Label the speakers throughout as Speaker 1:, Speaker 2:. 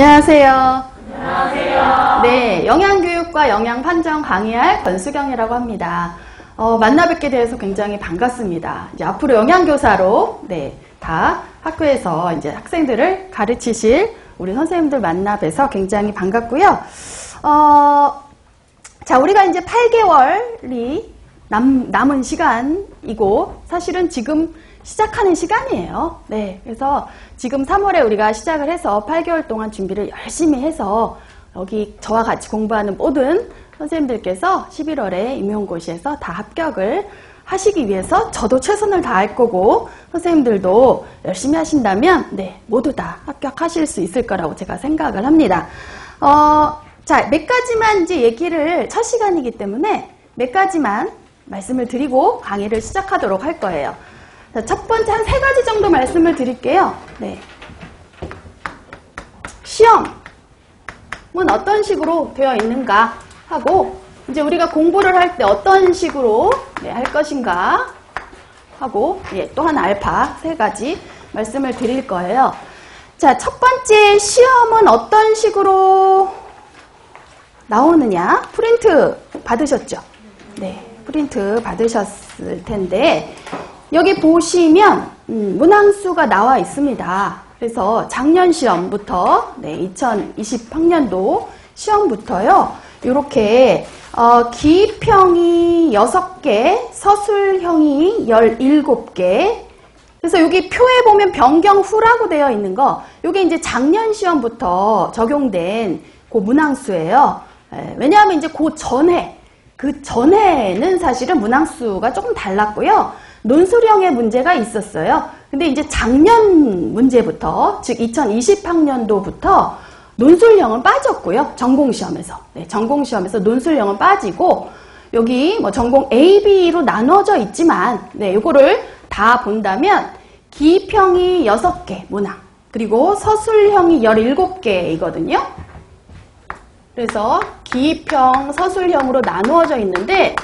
Speaker 1: 안녕하세요.
Speaker 2: 안녕하세요.
Speaker 1: 네, 영양교육과 영양판정 강의할 권수경이라고 합니다. 만나 뵙게 돼서 굉장히 반갑습니다. 이제 앞으로 영양교사로 다 학교에서 이제 학생들을 가르치실 우리 선생님들 만나 뵈서 굉장히 반갑고요. 자, 우리가 이제 8개월이 남은 시간이고 사실은 지금 시작하는 시간이에요. 네, 그래서 지금 3월에 우리가 시작을 해서 8개월 동안 준비를 열심히 해서 여기 저와 같이 공부하는 모든 선생님들께서 11월에 임용고시에서 다 합격을 하시기 위해서 저도 최선을 다할 거고 선생님들도 열심히 하신다면 모두 다 합격하실 수 있을 거라고 제가 생각을 합니다. 자, 몇 가지만 이제 얘기를 첫 시간이기 때문에 몇 가지만 말씀을 드리고 강의를 시작하도록 할 거예요. 자, 첫 번째 한 3가지 정도 말씀을 드릴게요. 시험은 어떤 식으로 되어 있는가 하고 이제 우리가 공부를 할 때 어떤 식으로 할 것인가 하고 또 하나 알파 3가지 말씀을 드릴 거예요. 자, 첫 번째 시험은 어떤 식으로 나오느냐? 프린트 받으셨죠? 네, 프린트 받으셨을 텐데 여기 보시면 문항수가 나와 있습니다. 그래서 작년 시험부터 2020학년도 시험부터요. 이렇게 기입형이 6개, 서술형이 17개. 그래서 여기 표에 보면 변경 후라고 되어 있는 거, 이게 이제 작년 시험부터 적용된 그 문항수예요. 왜냐하면 이제 그 전에는 사실은 문항수가 조금 달랐고요. 논술형의 문제가 있었어요. 근데 이제 작년 문제부터, 즉 2020학년도부터 논술형은 빠졌고요. 전공시험에서. 전공시험에서 논술형은 빠지고, 여기 뭐 전공 A, B로 나눠져 있지만, 요거를 다 본다면, 기입형이 6개 문항, 그리고 서술형이 17개이거든요. 그래서 기입형, 서술형으로 나누어져 있는데,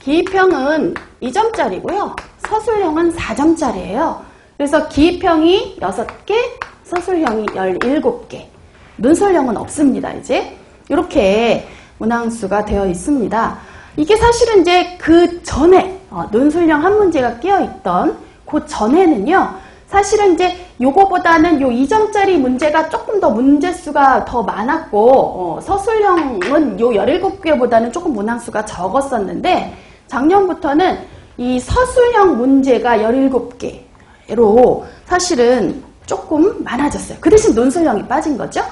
Speaker 1: 기입형은 2점짜리고요. 서술형은 4점짜리예요. 그래서 기입형이 6개, 서술형이 17개. 논술형은 없습니다, 이제. 이렇게 문항수가 되어 있습니다. 이게 사실은 이제 그 전에, 논술형 한 문제가 끼어있던 그 전에는요, 사실은 이제 요거보다는 요 2점짜리 문제가 조금 더 문제수가 더 많았고, 서술형은 요 17개보다는 조금 문항수가 적었었는데, 작년부터는 이 서술형 문제가 17개로 사실은 조금 많아졌어요. 그 대신 논술형이 빠진 거죠.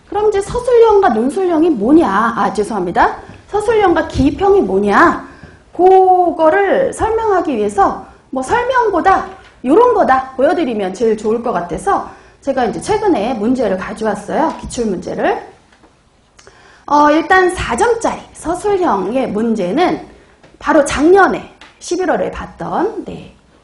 Speaker 1: 그럼 이제 서술형과 논술형이 뭐냐? 죄송합니다. 서술형과 기입형이 뭐냐? 그거를 설명하기 위해서 뭐 설명보다 이런 거다 보여드리면 제일 좋을 것 같아서 제가 이제 최근에 문제를 가져왔어요. 기출문제를. 일단 4점짜리 서술형의 문제는 바로 작년에 11월에 봤던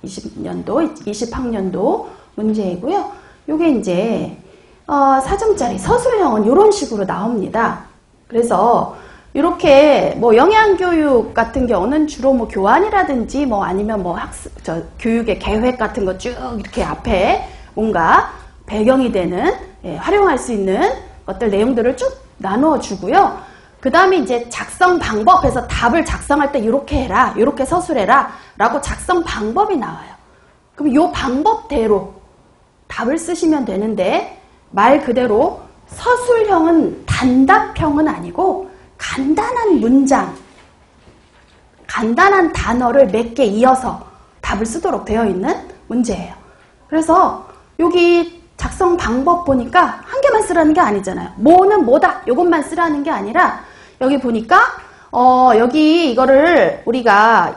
Speaker 1: 20학년도 문제이고요. 요게 이제 4점짜리 서술형은 이런 식으로 나옵니다. 그래서 이렇게 뭐 영양교육 같은 경우는 주로 뭐 교환이라든지 뭐 아니면 뭐 교육의 계획 같은 거 쭉 이렇게 앞에 뭔가 배경이 되는 활용할 수 있는 것들 내용들을 쭉 나누어 주고요. 그 다음에 이제 작성 방법에서 답을 작성할 때 이렇게 해라, 이렇게 서술해라 라고 작성 방법이 나와요. 그럼 이 방법대로 답을 쓰시면 되는데 말 그대로 서술형은 단답형은 아니고 간단한 문장, 간단한 단어를 몇 개 이어서 답을 쓰도록 되어 있는 문제예요. 그래서 여기 작성 방법 보니까 한 개만 쓰라는 게 아니잖아요. 뭐는 뭐다, 이것만 쓰라는 게 아니라 여기 보니까 여기 이거를 우리가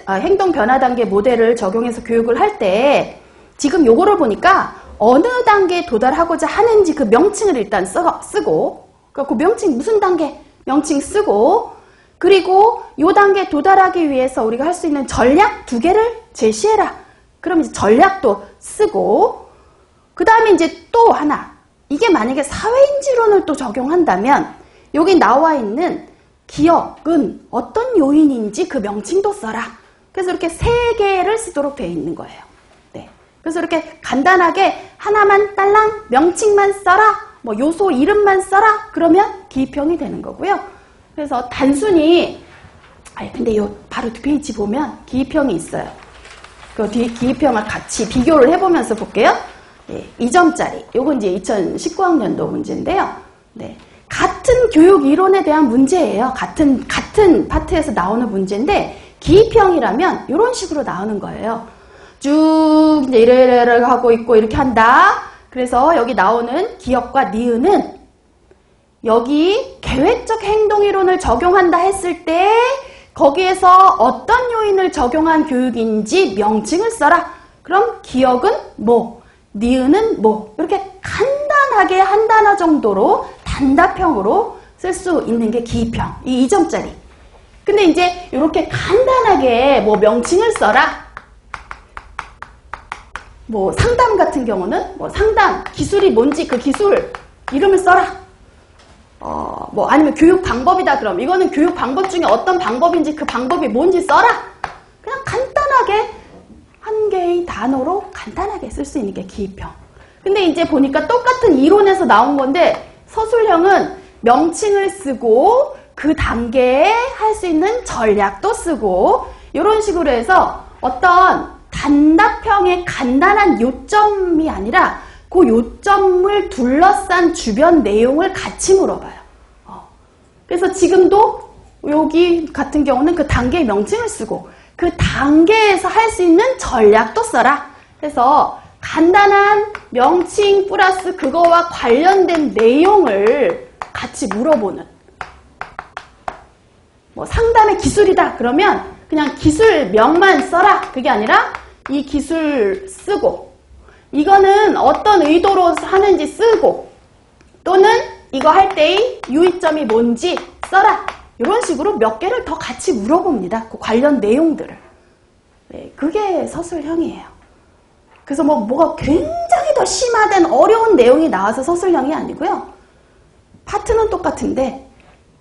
Speaker 1: 행동 변화 단계 모델을 적용해서 교육을 할 때 지금 요거를 보니까 어느 단계에 도달하고자 하는지 그 명칭을 일단 쓰고 그 명칭 무슨 단계 명칭 쓰고 그리고 요 단계에 도달하기 위해서 우리가 할 수 있는 전략 2개를 제시해라. 그럼 이제 전략도 쓰고 그 다음에 이제 또 하나 이게 만약에 사회인지론을 또 적용한다면 여기 나와 있는 기억은 어떤 요인인지 그 명칭도 써라. 그래서 이렇게 3개를 쓰도록 되어 있는 거예요. 그래서 이렇게 간단하게 하나만 딸랑 명칭만 써라 뭐 요소 이름만 써라 그러면 기입형이 되는 거고요. 그래서 단순히 근데 요 바로 뒷페이지 보면 기입형이 있어요. 그 기입형을 같이 비교를 해보면서 볼게요. 네, 2점짜리 요건 이제 2019학년도 문제인데요. 네, 같은 교육 이론에 대한 문제예요. 같은 파트에서 나오는 문제인데 기입형이라면 이런 식으로 나오는 거예요. 쭉 이제 이래래 하고 있고 이렇게 한다. 그래서 여기 나오는 기역과 니은은 여기 계획적 행동이론을 적용한다 했을 때 거기에서 어떤 요인을 적용한 교육인지 명칭을 써라. 그럼 기역은 뭐, 니은은 뭐 이렇게 간단하게 한 단어 정도로 단답형으로 쓸 수 있는 게 기입형. 이 2점짜리. 근데 이제 이렇게 간단하게 뭐 명칭을 써라. 뭐 상담 같은 경우는 뭐 상담 기술이 뭔지 그 기술 이름을 써라. 뭐 아니면 교육 방법이다 그럼 이거는 교육 방법 중에 어떤 방법인지 그 방법이 뭔지 써라. 그냥 간단하게 한 개의 단어로 간단하게 쓸 수 있는 게 기입형. 근데 이제 보니까 똑같은 이론에서 나온 건데 서술형은 명칭을 쓰고 그 단계에 할 수 있는 전략도 쓰고 이런 식으로 해서 어떤 단답형의 간단한 요점이 아니라 그 요점을 둘러싼 주변 내용을 같이 물어봐요. 그래서 지금도 여기 같은 경우는 그 단계의 명칭을 쓰고 그 단계에서 할 수 있는 전략도 써라. 그래서 간단한 명칭 플러스 그거와 관련된 내용을 같이 물어보는. 뭐 상담의 기술이다 그러면 그냥 기술명만 써라. 그게 아니라 이 기술 쓰고 이거는 어떤 의도로 하는지 쓰고 또는 이거 할 때의 유의점이 뭔지 써라. 이런 식으로 몇 개를 더 같이 물어봅니다. 그 관련 내용들을. 네, 그게 서술형이에요. 그래서 뭐가 굉장히 더 심화된 어려운 내용이 나와서 서술형이 아니고요. 파트는 똑같은데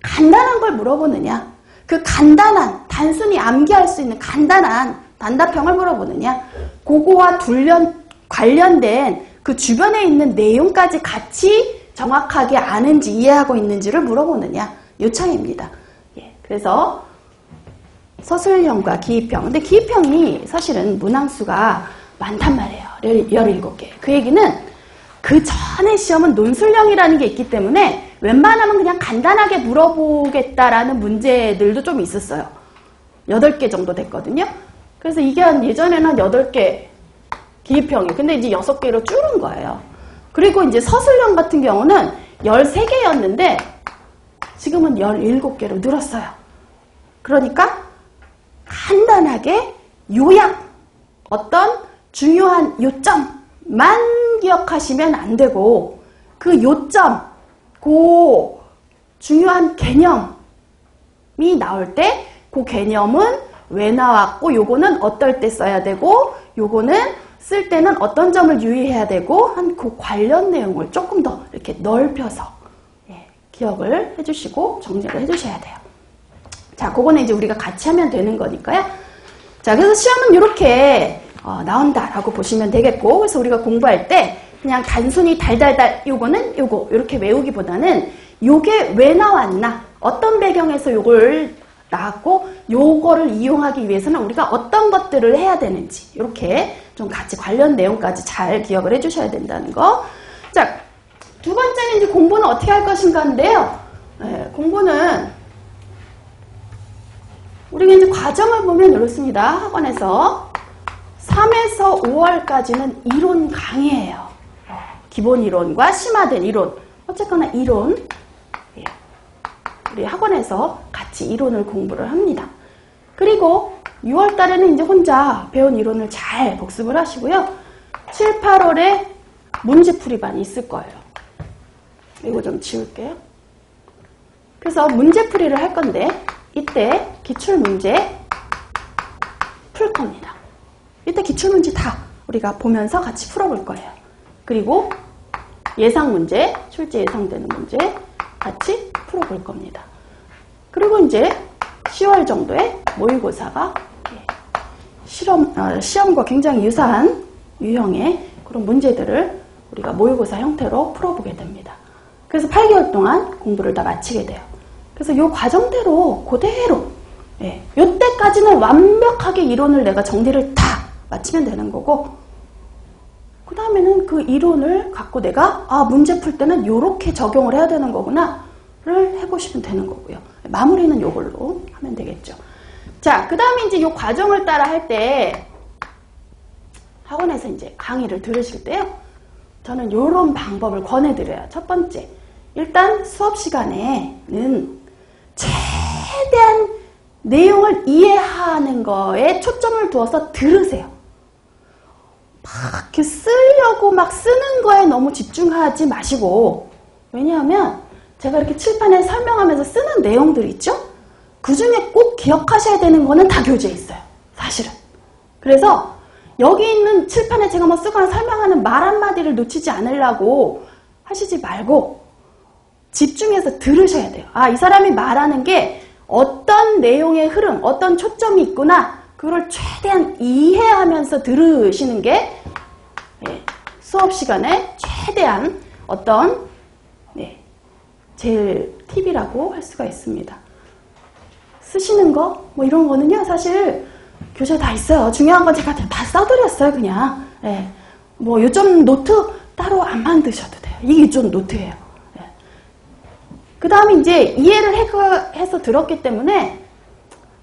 Speaker 1: 간단한 걸 물어보느냐. 그 간단한 단순히 암기할 수 있는 간단한 단답형을 물어보느냐. 그거와 관련된 그 주변에 있는 내용까지 같이 정확하게 아는지 이해하고 있는지를 물어보느냐. 요청입니다. 예, 그래서 서술형과 기입형. 근데 기입형이 사실은 문항수가 많단 말이에요. 17개. 그 얘기는 그 전에 시험은 논술형이라는 게 있기 때문에 웬만하면 그냥 간단하게 물어보겠다라는 문제들도 좀 있었어요. 8개 정도 됐거든요. 그래서 이게 예전에는 한 8개 기입형이. 근데 이제 6개로 줄은 거예요. 그리고 이제 서술형 같은 경우는 13개였는데 지금은 17개로 늘었어요. 그러니까 간단하게 요약, 어떤 중요한 요점만 기억하시면 안 되고 그 요점, 그 중요한 개념이 나올 때 그 개념은 왜 나왔고 요거는 어떨 때 써야 되고 요거는 쓸 때는 어떤 점을 유의해야 되고 한 그 관련 내용을 조금 더 이렇게 넓혀서 기억을 해주시고 정리를 해주셔야 돼요. 자, 그거는 이제 우리가 같이 하면 되는 거니까요. 자, 그래서 시험은 이렇게 나온다라고 보시면 되겠고, 그래서 우리가 공부할 때 그냥 단순히 달달달 요거는 요거 이렇게 외우기보다는 요게 왜 나왔나, 어떤 배경에서 요걸 나왔고 요거를 이용하기 위해서는 우리가 어떤 것들을 해야 되는지 이렇게 좀 같이 관련 내용까지 잘 기억을 해주셔야 된다는 거. 자, 두 번째는 이제 공부는 어떻게 할 것인가인데요. 공부는 우리가 이제 과정을 보면 이렇습니다. 학원에서 3에서 5월까지는 이론 강의예요. 기본 이론과 심화된 이론. 어쨌거나 이론. 우리 학원에서 같이 이론을 공부를 합니다. 그리고 6월 달에는 이제 혼자 배운 이론을 잘 복습을 하시고요. 7, 8월에 문제풀이반이 있을 거예요. 이거 좀 지울게요. 그래서 문제풀이를 할 건데 이때 기출문제 풀 겁니다. 이때 기출문제 다 우리가 보면서 같이 풀어볼 거예요. 그리고 예상문제, 출제 예상되는 문제 같이 풀어볼 겁니다. 그리고 이제 10월 정도에 모의고사가 시험과 굉장히 유사한 유형의 그런 문제들을 우리가 모의고사 형태로 풀어보게 됩니다. 그래서 8개월 동안 공부를 다 마치게 돼요. 그래서 요 과정대로 그대로 요때까지는 완벽하게 이론을 내가 정리를 다 마치면 되는 거고, 그 다음에는 그 이론을 갖고 내가 문제 풀 때는 요렇게 적용을 해야 되는 거구나 를 해보시면 되는 거고요. 마무리는 요걸로 하면 되겠죠. 자, 그 다음에 이제 요 과정을 따라 할 때 학원에서 이제 강의를 들으실 때요, 저는 요런 방법을 권해드려요. 첫 번째, 일단 수업 시간에는 최대한 내용을 이해하는 거에 초점을 두어서 들으세요. 막 이렇게 쓰려고 막 쓰는 거에 너무 집중하지 마시고, 왜냐하면 제가 이렇게 칠판에 설명하면서 쓰는 내용들 있죠? 그 중에 꼭 기억하셔야 되는 거는 다 교재에 있어요. 사실은. 그래서 여기 있는 칠판에 제가 뭐 쓰거나 설명하는 말 한마디를 놓치지 않으려고 하시지 말고 집중해서 들으셔야 돼요. 이 사람이 말하는 게 어떤 내용의 흐름, 어떤 초점이 있구나, 그걸 최대한 이해하면서 들으시는 게 수업 시간에 최대한 어떤 제일 팁이라고 할 수가 있습니다. 쓰시는 거 뭐 이런 거는요, 사실 교재에 다 있어요. 중요한 건 제가 다 써드렸어요. 그냥 뭐 요점 노트 따로 안 만드셔도 돼요. 이게 좀 노트예요. 그 다음에 이제 이해를 해서 들었기 때문에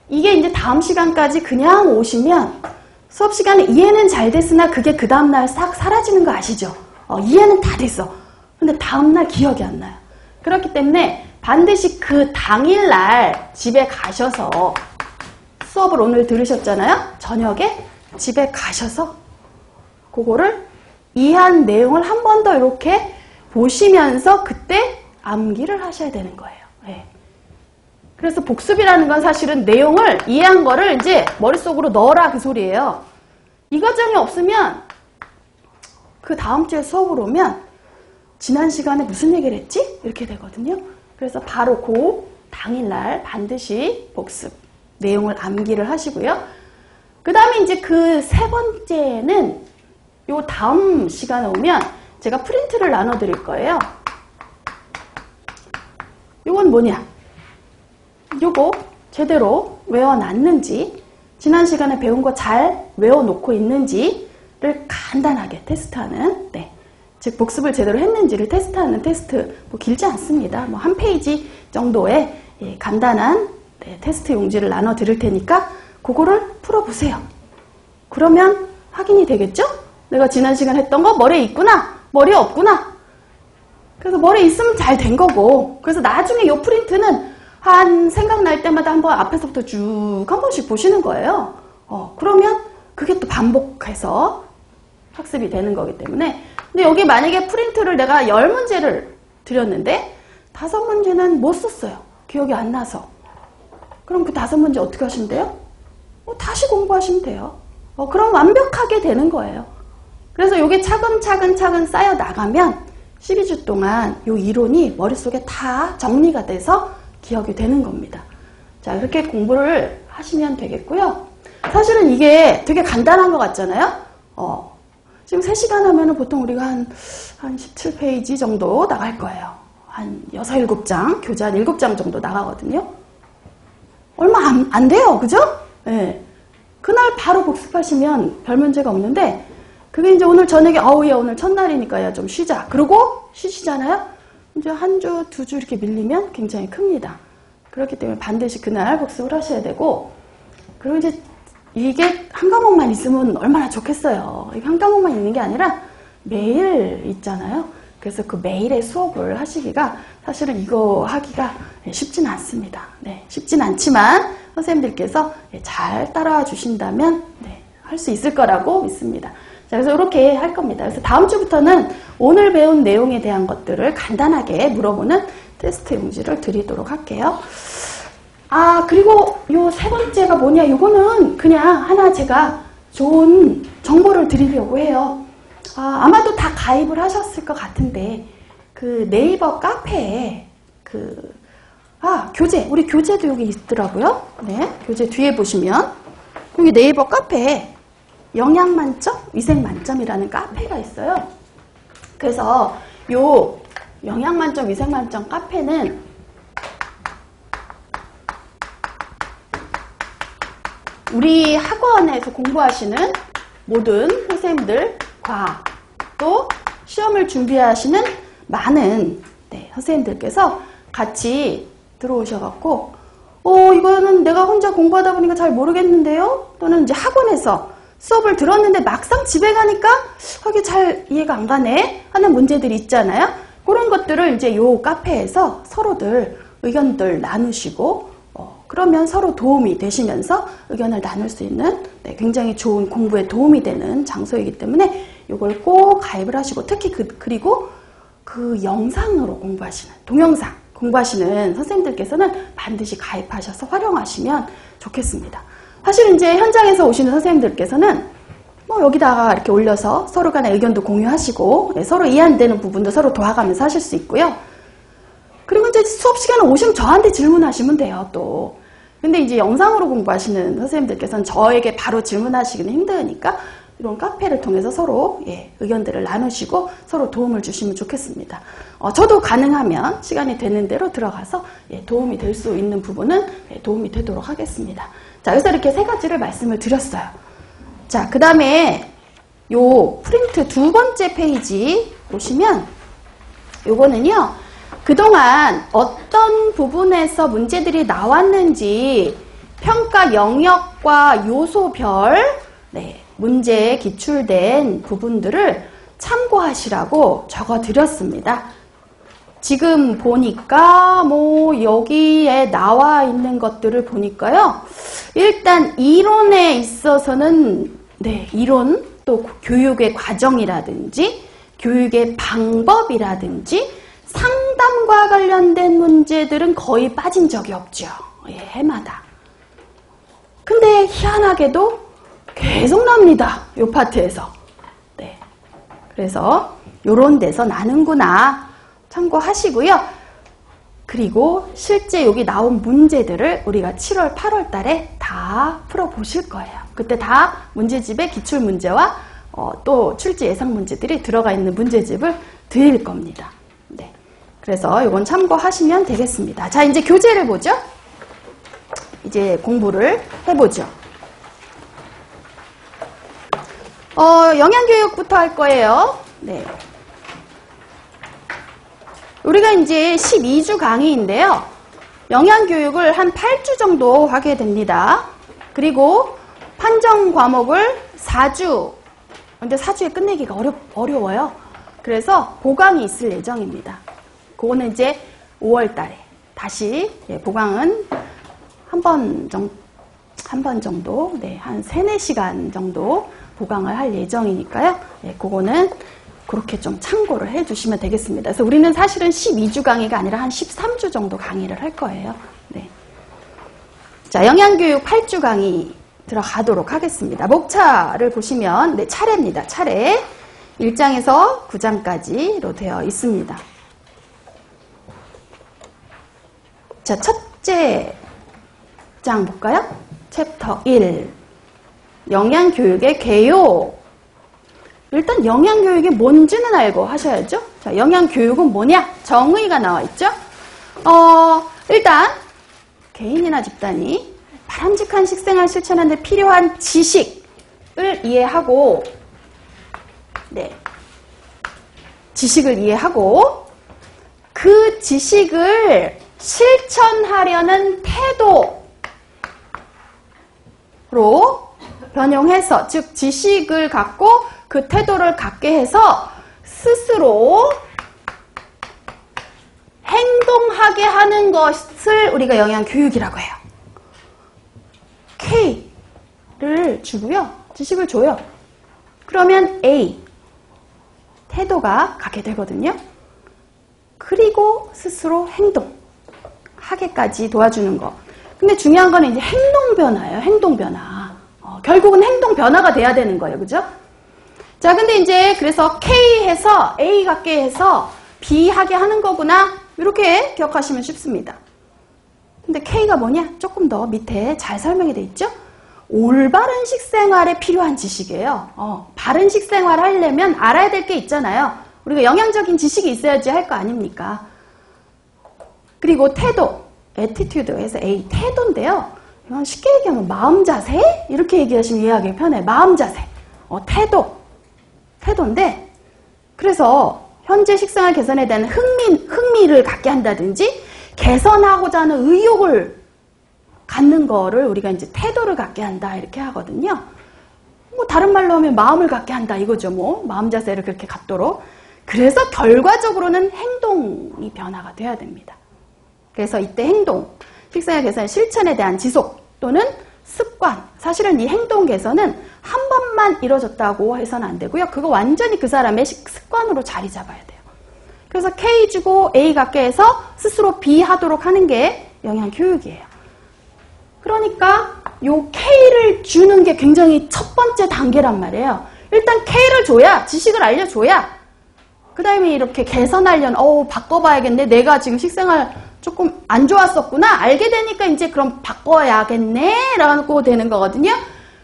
Speaker 1: 이게 이제 다음 시간까지 그냥 오시면 수업 시간에 이해는 잘 됐으나 그게 그 다음날 싹 사라지는 거 아시죠? 이해는 다 됐어. 근데 다음날 기억이 안 나요. 그렇기 때문에 반드시 그 당일날 집에 가셔서, 수업을 오늘 들으셨잖아요? 저녁에 집에 가셔서 그거를 이해한 내용을 한 번 더 이렇게 보시면서 그때 암기를 하셔야 되는 거예요. 그래서 복습이라는 건 사실은 내용을 이해한 거를 이제 머릿속으로 넣어라, 그 소리예요. 이 과정이 없으면 그 다음 주에 수업으로 오면 지난 시간에 무슨 얘기를 했지? 이렇게 되거든요. 그래서 바로 그 당일날 반드시 복습, 내용을 암기를 하시고요. 그 다음에 이제 그 세 번째는 요 다음 시간에 오면 제가 프린트를 나눠 드릴 거예요. 요건 뭐냐? 요거 제대로 외워놨는지, 지난 시간에 배운 거 잘 외워놓고 있는지를 간단하게 테스트하는, 즉 복습을 제대로 했는지를 테스트하는 테스트, 뭐 길지 않습니다. 뭐 한 페이지 정도의 간단한 테스트 용지를 나눠 드릴 테니까 그거를 풀어보세요. 그러면 확인이 되겠죠? 내가 지난 시간 했던 거 머리에 있구나, 머리에 없구나. 그래서 머리에 있으면 잘 된 거고, 그래서 나중에 요 프린트는 한 생각날 때마다 한번 앞에서부터 쭉 한 번씩 보시는 거예요. 그러면 그게 또 반복해서 학습이 되는 거기 때문에. 근데 여기 만약에 프린트를 내가 10문제를 드렸는데 5문제는 못 썼어요. 기억이 안 나서. 그럼 그 5문제 어떻게 하시면 돼요? 다시 공부하시면 돼요. 그럼 완벽하게 되는 거예요. 그래서 이게 차근차근 쌓여 나가면 12주 동안 이 이론이 머릿속에 다 정리가 돼서 기억이 되는 겁니다. 자, 이렇게 공부를 하시면 되겠고요. 사실은 이게 되게 간단한 것 같잖아요. 지금 3시간 하면은 보통 우리가 한 17페이지 정도 나갈 거예요. 한 6, 7장, 교재 한 7장 정도 나가거든요. 얼마 안 돼요. 그죠? 그날 바로 복습하시면 별 문제가 없는데, 그게 이제 오늘 저녁에 오늘 첫날이니까 야 좀 쉬자. 그러고 쉬시잖아요. 이제 한 주, 2주 이렇게 밀리면 굉장히 큽니다. 그렇기 때문에 반드시 그날 복습을 하셔야 되고, 그리고 이제 이게 한 과목만 있으면 얼마나 좋겠어요. 이게 한 과목만 있는 게 아니라 매일 있잖아요. 그래서 그 매일의 수업을 하시기가 사실은 이거 하기가 쉽진 않습니다. 쉽진 않지만 선생님들께서 잘 따라와 주신다면 할 수 있을 거라고 믿습니다. 자, 그래서 이렇게 할 겁니다. 그래서 다음 주부터는 오늘 배운 내용에 대한 것들을 간단하게 물어보는 테스트 용지를 드리도록 할게요. 그리고 요 세 번째가 뭐냐, 요거는 그냥 하나 제가 좋은 정보를 드리려고 해요. 아마도 다 가입을 하셨을 것 같은데, 그 네이버 카페에 교재, 우리 교재도 여기 있더라고요. 교재 뒤에 보시면 여기 네이버 카페에 영양만점, 위생만점이라는 카페가 있어요. 그래서 요 영양만점, 위생만점 카페는 우리 학원에서 공부하시는 모든 선생님들과 또 시험을 준비하시는 많은 선생님들께서 같이 들어오셔갖고 이거는 내가 혼자 공부하다 보니까 잘 모르겠는데요? 또는 이제 학원에서 수업을 들었는데 막상 집에 가니까 이게 잘 이해가 안 가네 하는 문제들이 있잖아요. 그런 것들을 이제 요 카페에서 서로들 의견들 나누시고 그러면 서로 도움이 되시면서 의견을 나눌 수 있는 굉장히 좋은 공부에 도움이 되는 장소이기 때문에 이걸 꼭 가입을 하시고 특히 그리고 그 영상으로 공부하시는 동영상 공부하시는 선생님들께서는 반드시 가입하셔서 활용하시면 좋겠습니다. 사실 이제 현장에서 오시는 선생님들께서는 여기다가 이렇게 올려서 서로 간의 의견도 공유하시고 서로 이해 안 되는 부분도 서로 도와가면서 하실 수 있고요. 그리고 이제 수업 시간에 오시면 저한테 질문하시면 돼요, 또. 근데 이제 영상으로 공부하시는 선생님들께서는 저에게 바로 질문하시기는 힘드니까 이런 카페를 통해서 서로 의견들을 나누시고 서로 도움을 주시면 좋겠습니다. 저도 가능하면 시간이 되는 대로 들어가서 도움이 될 수 있는 부분은 도움이 되도록 하겠습니다. 자, 여기서 이렇게 세 가지를 말씀을 드렸어요. 자, 그 다음에 요 프린트 두 번째 페이지 보시면 요거는요, 그동안 어떤 부분에서 문제들이 나왔는지 평가 영역과 요소별 문제에 기출된 부분들을 참고하시라고 적어드렸습니다. 지금 보니까 여기에 나와 있는 것들을 보니까요. 일단 이론에 있어서는 이론 또 교육의 과정이라든지 교육의 방법이라든지 상담과 관련된 문제들은 거의 빠진 적이 없죠. 해마다. 근데 희한하게도 계속 납니다. 이 파트에서. 그래서 요런 데서 나는구나 참고하시고요. 그리고 실제 여기 나온 문제들을 우리가 7월, 8월 달에 다 풀어보실 거예요. 그때 다 문제집에 기출문제와 또 출제 예상 문제들이 들어가 있는 문제집을 드릴 겁니다. 그래서 이건 참고하시면 되겠습니다. 자, 이제 교재를 보죠. 이제 공부를 해보죠. 영양교육부터 할 거예요. 우리가 이제 12주 강의인데요. 영양교육을 한 8주 정도 하게 됩니다. 그리고 판정 과목을 4주. 근데 4주에 끝내기가 어려워요. 그래서 보강이 있을 예정입니다. 그거는 이제 5월 달에 다시 보강은 한 번 정도, 한 3, 4시간 정도 보강을 할 예정이니까요. 그거는 그렇게 좀 참고를 해주시면 되겠습니다. 그래서 우리는 사실은 12주 강의가 아니라 한 13주 정도 강의를 할 거예요. 자, 영양교육 8주 강의 들어가도록 하겠습니다. 목차를 보시면 차례입니다. 차례. 1장에서 9장까지로 되어 있습니다. 자, 첫째 장 볼까요? 챕터 1. 영양교육의 개요. 일단 영양교육이 뭔지는 알고 하셔야죠. 자, 영양교육은 뭐냐? 정의가 나와 있죠? 일단 개인이나 집단이 바람직한 식생활 실천하는 데 필요한 지식을 이해하고 지식을 이해하고 그 지식을 실천하려는 태도로 변형해서, 즉 지식을 갖고 그 태도를 갖게 해서 스스로 행동하게 하는 것을 우리가 영양교육이라고 해요. K를 주고요. 지식을 줘요. 그러면 A, 태도가 갖게 되거든요. 그리고 스스로 행동하게까지 도와주는 거. 근데 중요한 거는 이제 행동 변화예요. 행동 변화. 결국은 행동 변화가 돼야 되는 거예요. 그죠? 자, 근데 이제 그래서 K 해서 A 갖게 해서 B 하게 하는 거구나. 이렇게 기억하시면 쉽습니다. 근데 K가 뭐냐? 조금 더 밑에 잘 설명이 돼 있죠? 올바른 식생활에 필요한 지식이에요. 바른 식생활 하려면 알아야 될 게 있잖아요. 우리가 영양적인 지식이 있어야지 할 거 아닙니까? 그리고 태도, attitude에서 A, 태도인데요. 이건 쉽게 얘기하면 마음 자세? 이렇게 얘기하시면 이해하기 편해. 마음 자세. 태도인데, 그래서 현재 식생활 개선에 대한 흥미를 갖게 한다든지, 개선하고자 하는 의욕을 갖는 거를 우리가 이제 태도를 갖게 한다, 이렇게 하거든요. 뭐, 다른 말로 하면 마음을 갖게 한다, 이거죠, 뭐. 마음 자세를 그렇게 갖도록. 그래서 결과적으로는 행동이 변화가 돼야 됩니다. 그래서 이때 행동, 식생활 개선 실천에 대한 지속 또는 습관. 사실은 이 행동 개선은 한 번만 이뤄졌다고 해서는 안 되고요. 그거 완전히 그 사람의 습관으로 자리 잡아야 돼요. 그래서 K 주고 A 갖게 해서 스스로 B 하도록 하는 게 영양교육이에요. 그러니까 요 K를 주는 게 굉장히 첫 번째 단계란 말이에요. 일단 K를 줘야, 지식을 알려줘야, 그 다음에 이렇게 개선하려는, 바꿔봐야겠네. 내가 지금 식생활 조금 안 좋았었구나. 알게 되니까 이제 그럼 바꿔야겠네. 라고 되는 거거든요.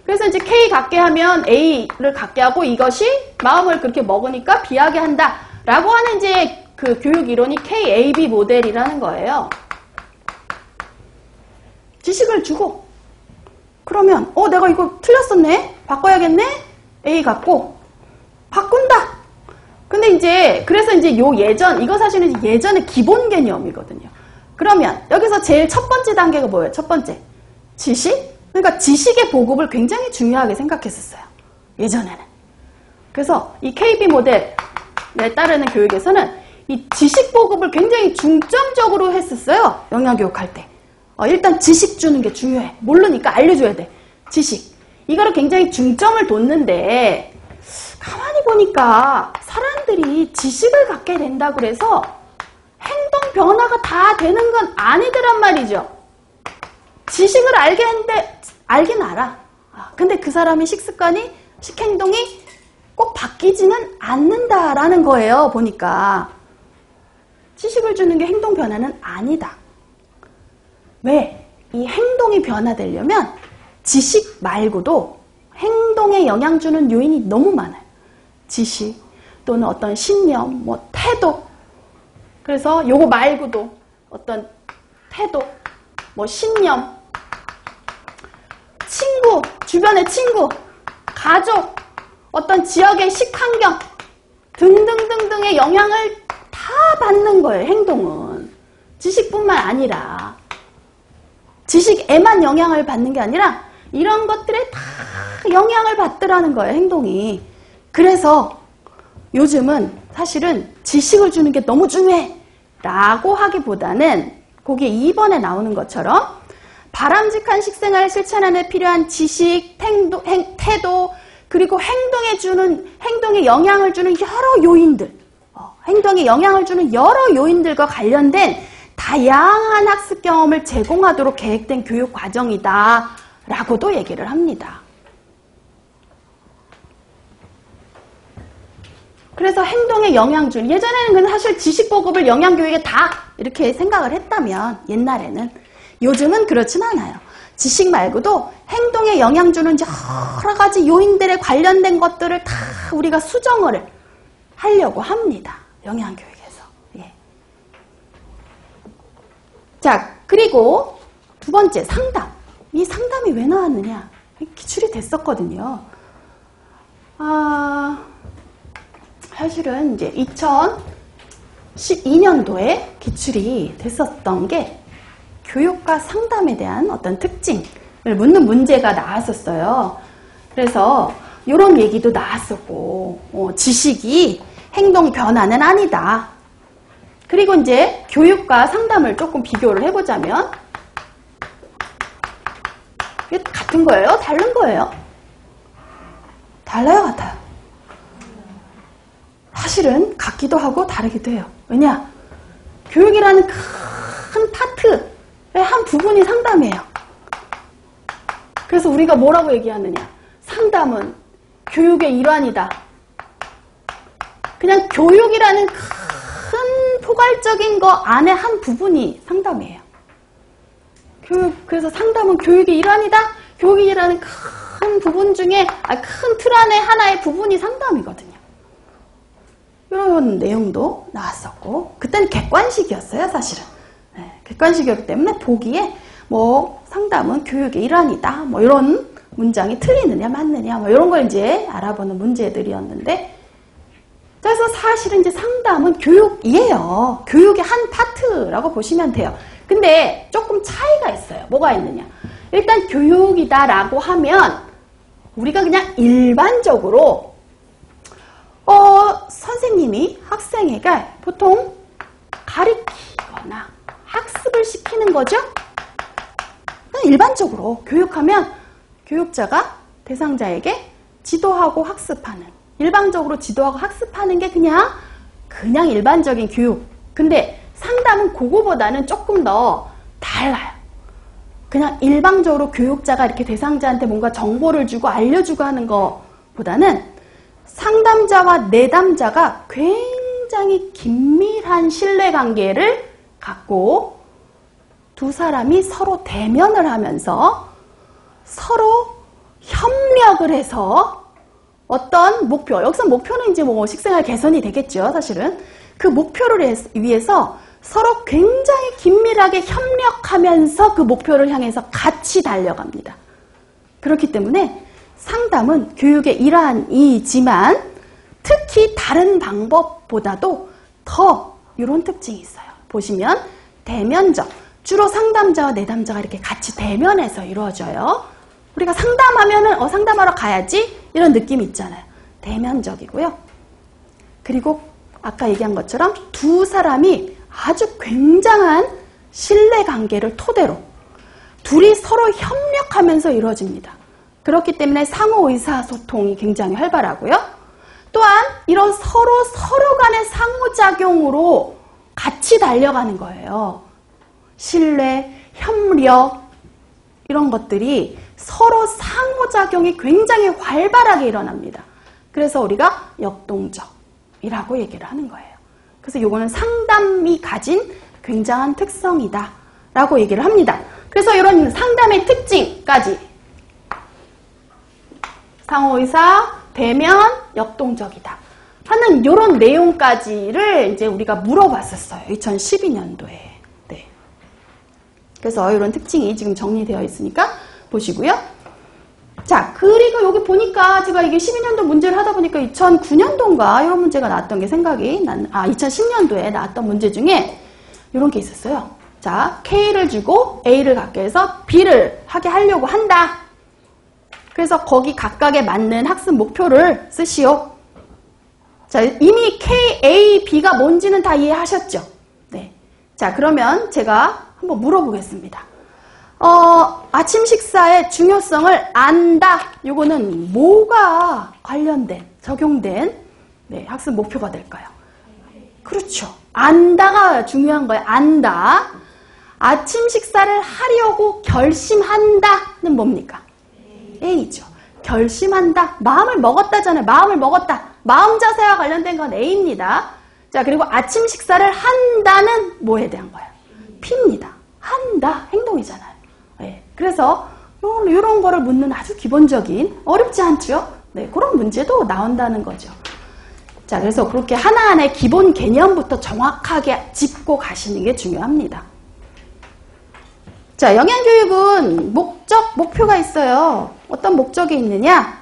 Speaker 1: 그래서 이제 K 갖게 하면 A를 갖게 하고 이것이 마음을 그렇게 먹으니까 B하게 한다. 라고 하는 이제 그 교육 이론이 KAB 모델이라는 거예요. 지식을 주고, 그러면, 내가 이거 틀렸었네? 바꿔야겠네? A 갖고, 바꾼다! 근데 이제, 그래서 이제 이거 사실은 예전의 기본 개념이거든요. 그러면, 여기서 제일 첫 번째 단계가 뭐예요? 첫 번째. 지식? 그러니까 지식의 보급을 굉장히 중요하게 생각했었어요. 예전에는. 그래서 이 KB 모델에 따르는 교육에서는 이 지식 보급을 굉장히 중점적으로 했었어요. 영양교육할 때. 일단 지식 주는 게 중요해. 모르니까 알려줘야 돼. 지식. 이거를 굉장히 중점을 뒀는데 가만히 보니까 사람들이 지식을 갖게 된다고 그래서 행동 변화가 다 되는 건 아니더란 말이죠. 지식을 알게 했는데 알긴 알아. 근데 그 사람의 식습관이, 식행동이 꼭 바뀌지는 않는다라는 거예요. 보니까. 지식을 주는 게 행동 변화는 아니다. 왜? 이 행동이 변화되려면 지식 말고도 행동에 영향 주는 요인이 너무 많아요. 지식 또는 어떤 신념, 태도. 그래서 요거 말고도 어떤 태도, 신념, 친구, 주변의 친구, 가족, 어떤 지역의 식환경 등등등등의 영향을 다 받는 거예요. 행동은. 지식뿐만 아니라 지식에만 영향을 받는 게 아니라 이런 것들에 다 영향을 받더라는 거예요. 행동이. 그래서 요즘은 사실은 지식을 주는 게 너무 중요해 라고 하기보다는 거기에 2번에 나오는 것처럼 바람직한 식생활을 실천하는 데 필요한 지식, 태도, 그리고 행동에 영향을 주는 여러 요인들, 행동에 영향을 주는 여러 요인들과 관련된 다양한 학습 경험을 제공하도록 계획된 교육 과정이다 라고도 얘기를 합니다. 그래서 행동에 영향 주는, 예전에는 사실 지식 보급을 영양교육에 다 이렇게 생각을 했다면, 옛날에는. 요즘은 그렇진 않아요. 지식 말고도 행동에 영향 주는 여러 가지 요인들에 관련된 것들을 다 우리가 수정을 하려고 합니다. 영양교육에서. 예. 자, 그리고 두 번째, 상담. 이 상담이 왜 나왔느냐? 기출이 됐었거든요. 사실은 이제 2012년도에 기출이 됐었던 게 교육과 상담에 대한 어떤 특징을 묻는 문제가 나왔었어요. 그래서 이런 얘기도 나왔었고, 지식이 행동 변화는 아니다. 그리고 이제 교육과 상담을 조금 비교를 해보자면, 이게 같은 거예요? 다른 거예요? 달라요? 같아요? 사실은 같기도 하고 다르기도 해요. 왜냐? 교육이라는 큰 파트의 한 부분이 상담이에요. 그래서 우리가 뭐라고 얘기하느냐? 상담은 교육의 일환이다. 그냥 교육이라는 큰 포괄적인 거 안에 한 부분이 상담이에요. 그래서 상담은 교육의 일환이다. 교육이라는 큰 부분 중에, 큰 틀 안에 하나의 부분이 상담이거든요. 이런 내용도 나왔었고, 그때는 객관식이었어요, 사실은. 네, 객관식이었기 때문에 보기에 뭐 상담은 교육의 일환이다, 뭐 이런 문장이 틀리느냐 맞느냐 뭐 이런 걸 이제 알아보는 문제들이었는데, 그래서 사실은 이제 상담은 교육이에요. 교육의 한 파트라고 보시면 돼요. 근데 조금 차이가 있어요. 뭐가 있느냐? 일단 교육이다라고 하면 우리가 그냥 일반적으로 선생님이 학생에게 보통 가르치거나 학습을 시키는 거죠. 일반적으로 교육하면 교육자가 대상자에게 지도하고 학습하는, 일방적으로 지도하고 학습하는 게 그냥 일반적인 교육. 근데 상담은 그거보다는 조금 더 달라요. 그냥 일방적으로 교육자가 이렇게 대상자한테 뭔가 정보를 주고 알려주고 하는 것보다는 상담자와 내담자가 굉장히 긴밀한 신뢰관계를 갖고 두 사람이 서로 대면을 하면서 서로 협력을 해서 어떤 목표, 여기서 목표는 이제 뭐 식생활 개선이 되겠죠, 사실은. 그 목표를 위해서 서로 굉장히 긴밀하게 협력하면서 그 목표를 향해서 같이 달려갑니다. 그렇기 때문에 상담은 교육의 일환이지만 특히 다른 방법보다도 더 이런 특징이 있어요. 보시면 대면적, 주로 상담자와 내담자가 이렇게 같이 대면해서 이루어져요. 우리가 상담하면은 상담하러 가야지 이런 느낌이 있잖아요. 대면적이고요. 그리고 아까 얘기한 것처럼 두 사람이 아주 굉장한 신뢰관계를 토대로 둘이 서로 협력하면서 이루어집니다. 그렇기 때문에 상호 의사소통이 굉장히 활발하고요. 또한 이런 서로 간의 상호작용으로 같이 달려가는 거예요. 신뢰, 협력 이런 것들이 서로 상호작용이 굉장히 활발하게 일어납니다. 그래서 우리가 역동적이라고 얘기를 하는 거예요. 그래서 이거는 상담이 가진 굉장한 특성이다 라고 얘기를 합니다. 그래서 이런 상담의 특징까지 상호의사, 대면, 역동적이다 하는 이런 내용까지를 이제 우리가 물어봤었어요. 2012년도에. 네. 그래서 이런 특징이 지금 정리되어 있으니까 보시고요. 자, 그리고 여기 보니까 제가 이게 12년도 문제를 하다 보니까 2009년도인가 이런 문제가 나왔던 게 생각이 2010년도에 나왔던 문제 중에 이런 게 있었어요. 자, K를 주고 A를 갖게 해서 B를 하게 하려고 한다. 그래서 거기 각각에 맞는 학습 목표를 쓰시오. 자, 이미 K, A, B가 뭔지는 다 이해하셨죠? 네. 자, 그러면 제가 한번 물어보겠습니다. 아침 식사의 중요성을 안다. 요거는 뭐가 관련된, 적용된 학습 목표가 될까요? 그렇죠. 안다가 중요한 거예요. 안다. 아침 식사를 하려고 결심한다는 뭡니까? A죠. 결심한다. 마음을 먹었다잖아요. 마음을 먹었다. 마음 자세와 관련된 건 A입니다. 자, 그리고 아침 식사를 한다는 뭐에 대한 거예요? P입니다. 한다. 행동이잖아요. 네. 그래서 이런 거를 묻는 아주 기본적인, 어렵지 않죠? 네, 그런 문제도 나온다는 거죠. 자, 그래서 그렇게 하나하나의 기본 개념부터 정확하게 짚고 가시는 게 중요합니다. 자, 영양교육은 목표가 있어요. 어떤 목적이 있느냐?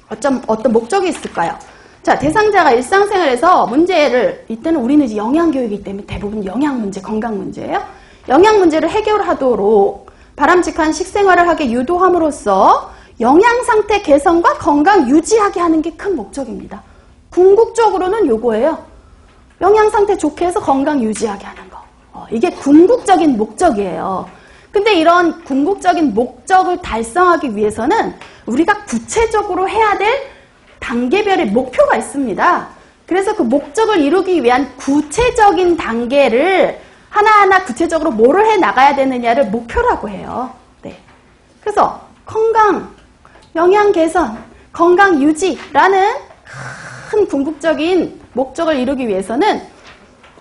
Speaker 1: 어떤 목적이 있을까요? 자, 대상자가 일상생활에서 문제를, 이때는 우리는 이제 영양교육이기 때문에 대부분 영양문제, 건강문제예요. 영양문제를 해결하도록 바람직한 식생활을 하게 유도함으로써 영양상태 개선과 건강 유지하게 하는 게 큰 목적입니다. 궁극적으로는 요거예요. 영양상태 좋게 해서 건강 유지하게 하는 거. 이게 궁극적인 목적이에요. 근데 이런 궁극적인 목적을 달성하기 위해서는 우리가 구체적으로 해야 될 단계별의 목표가 있습니다. 그래서 그 목적을 이루기 위한 구체적인 단계를 하나하나 구체적으로 뭐를 해 나가야 되느냐를 목표라고 해요. 네. 그래서 건강, 영양 개선, 건강 유지라는 큰 궁극적인 목적을 이루기 위해서는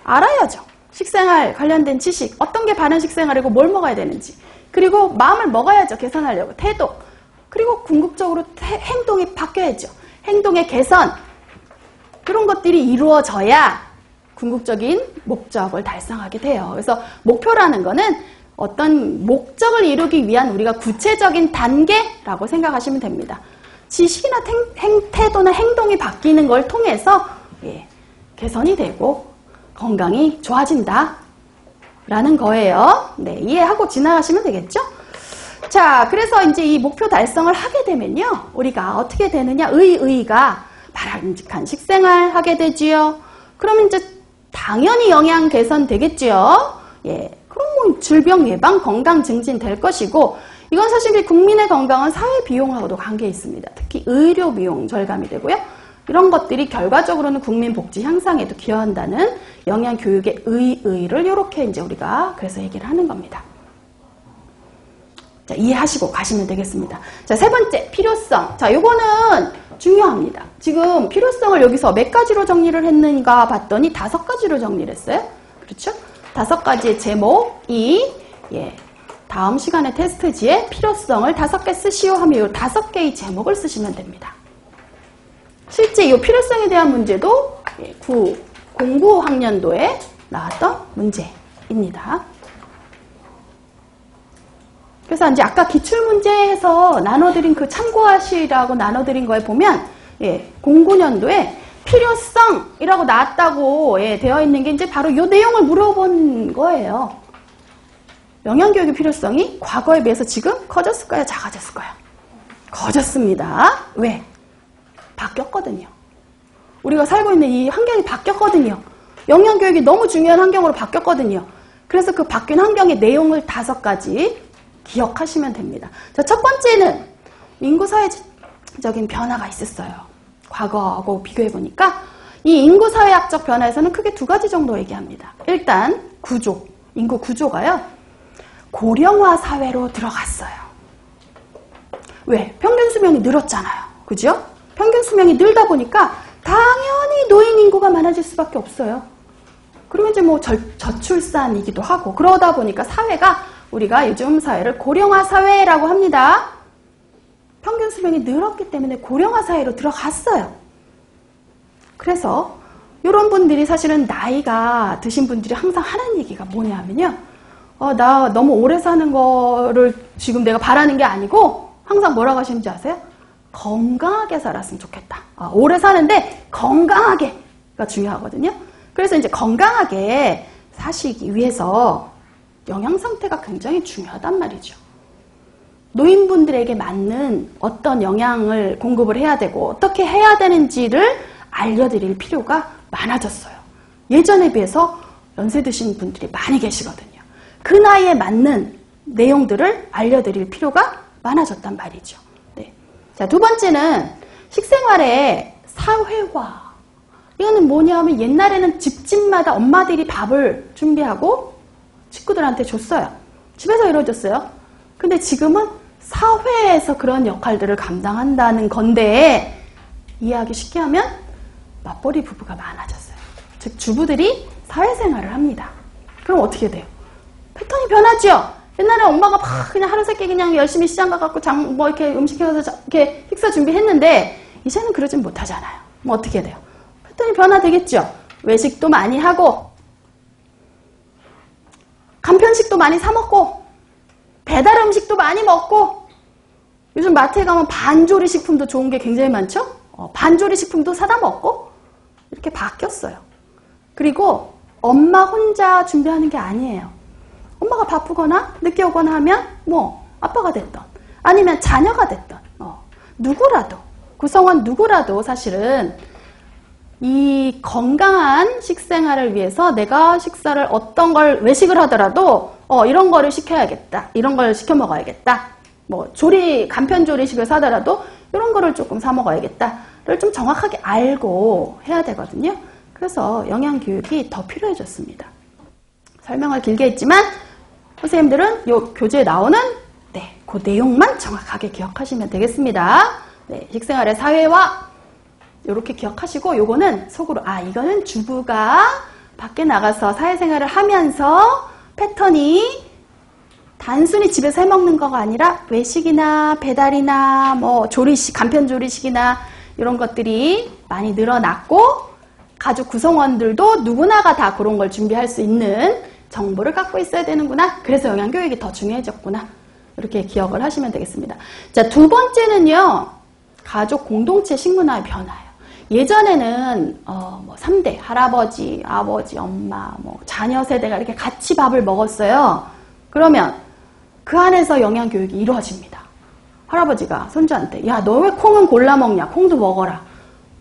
Speaker 1: 알아야죠. 식생활 관련된 지식, 어떤 게 바른 식생활이고 뭘 먹어야 되는지, 그리고 마음을 먹어야죠. 개선하려고. 태도, 그리고 궁극적으로 행동이 바뀌어야죠. 행동의 개선, 그런 것들이 이루어져야 궁극적인 목적을 달성하게 돼요. 그래서 목표라는 거는 어떤 목적을 이루기 위한 우리가 구체적인 단계라고 생각하시면 됩니다. 지식이나 태도나 행동이 바뀌는 걸 통해서 개선이 되고 건강이 좋아진다 라는 거예요. 네, 이해하고 지나가시면 되겠죠? 자, 그래서 이제 이 목표 달성을 하게 되면요, 우리가 어떻게 되느냐, 의의가 바람직한 식생활 하게 되지요. 그러면 이제 당연히 영양 개선 되겠지요. 그럼 뭐 질병 예방, 건강 증진 될 것이고, 이건 사실 국민의 건강은 사회 비용하고도 관계 있습니다. 특히 의료 비용 절감이 되고요. 이런 것들이 결과적으로는 국민 복지 향상에도 기여한다는 영양 교육의 의의를 이렇게 이제 우리가 그래서 얘기를 하는 겁니다. 자, 이해하시고 가시면 되겠습니다. 자, 세 번째, 필요성. 자, 요거는 중요합니다. 지금 필요성을 여기서 몇 가지로 정리를 했는가 봤더니 5가지로 정리를 했어요. 그렇죠? 5가지의 제목이, 다음 시간에 테스트지에 필요성을 5개 쓰시오 하면 이 5개의 제목을 쓰시면 됩니다. 실제 이 필요성에 대한 문제도 공부 학년도에 나왔던 문제입니다. 그래서 이제 아까 기출문제에서 나눠드린 그 참고하시라고 나눠드린 거에 보면, 09년도에 필요성이라고 나왔다고 되어 있는 게 이제 바로 이 내용을 물어본 거예요. 영양교육의 필요성이 과거에 비해서 지금 커졌을까요? 작아졌을까요? 커졌습니다. 왜? 바뀌었거든요. 우리가 살고 있는 이 환경이 바뀌었거든요. 영양교육이 너무 중요한 환경으로 바뀌었거든요. 그래서 그 바뀐 환경의 내용을 5가지 기억하시면 됩니다. 자, 첫 번째는 인구사회적인 변화가 있었어요. 과거하고 비교해보니까 이 인구사회학적 변화에서는 크게 2가지 정도 얘기합니다. 일단 인구 구조가요, 고령화 사회로 들어갔어요. 왜? 평균 수명이 늘었잖아요. 그죠? 평균 수명이 늘다 보니까 당연히 노인 인구가 많아질 수밖에 없어요. 그리고 이제 뭐 저출산이기도 하고, 그러다 보니까 사회가, 우리가 요즘 사회를 고령화 사회라고 합니다. 평균 수명이 늘었기 때문에 고령화 사회로 들어갔어요. 그래서 이런 분들이 사실은 나이가 드신 분들이 항상 하는 얘기가 뭐냐면요, 나 너무 오래 사는 거를 지금 내가 바라는 게 아니고 항상 뭐라고 하시는지 아세요? 건강하게 살았으면 좋겠다. 오래 사는데 건강하게가 중요하거든요. 그래서 이제 건강하게 사시기 위해서 영양 상태가 굉장히 중요하단 말이죠. 노인분들에게 맞는 어떤 영양을 공급을 해야 되고 어떻게 해야 되는지를 알려드릴 필요가 많아졌어요. 예전에 비해서 연세 드신 분들이 많이 계시거든요. 그 나이에 맞는 내용들을 알려드릴 필요가 많아졌단 말이죠. 네. 자, 2번째는 식생활의 사회화. 이거는 뭐냐면 옛날에는 집집마다 엄마들이 밥을 준비하고 식구들한테 줬어요. 집에서 이루어졌어요. 근데 지금은 사회에서 그런 역할들을 감당한다는 건데, 이해하기 쉽게 하면 맞벌이 부부가 많아졌어요. 즉 주부들이 사회생활을 합니다. 그럼 어떻게 돼요? 패턴이 변하죠. 옛날에 엄마가 막 그냥 하루 세끼 그냥 열심히 시장 가갖고 이렇게 음식 해서 이렇게 식사 준비했는데, 이제는 그러진 못하잖아요. 뭐 어떻게 돼요? 패턴이 변화되겠죠. 외식도 많이 하고, 간편식도 많이 사 먹고, 배달 음식도 많이 먹고, 요즘 마트에 가면 반조리 식품도 좋은 게 굉장히 많죠? 반조리 식품도 사다 먹고, 이렇게 바뀌었어요. 그리고 엄마 혼자 준비하는 게 아니에요. 엄마가 바쁘거나 늦게 오거나 하면 뭐 아빠가 됐던, 아니면 자녀가 됐던, 누구라도, 구성원 누구라도 사실은 이 건강한 식생활을 위해서 내가 식사를 어떤 걸 외식을 하더라도 이런 거를 시켜야겠다, 이런 걸 시켜 먹어야겠다, 뭐 간편 조리식을 사더라도 이런 거를 조금 사 먹어야겠다를 좀 정확하게 알고 해야 되거든요. 그래서 영양 교육이 더 필요해졌습니다. 설명을 길게 했지만 선생님들은 요 교재에 나오는 그 내용만 정확하게 기억하시면 되겠습니다. 네, 식생활의 사회화 이렇게 기억하시고, 요거는 속으로 이거는 주부가 밖에 나가서 사회생활을 하면서 패턴이 단순히 집에서 해먹는 거가 아니라 외식이나 배달이나 뭐 조리식, 간편 조리식이나 이런 것들이 많이 늘어났고, 가족 구성원들도 누구나가 다 그런 걸 준비할 수 있는 정보를 갖고 있어야 되는구나. 그래서 영양교육이 더 중요해졌구나. 이렇게 기억을 하시면 되겠습니다. 자, 두 번째는요. 가족 공동체 식문화의 변화예요. 예전에는 뭐 3대 할아버지, 아버지, 엄마, 뭐 자녀 세대가 이렇게 같이 밥을 먹었어요. 그러면 그 안에서 영양교육이 이루어집니다. 할아버지가 손주한테 야, 너 왜 콩은 골라 먹냐? 콩도 먹어라.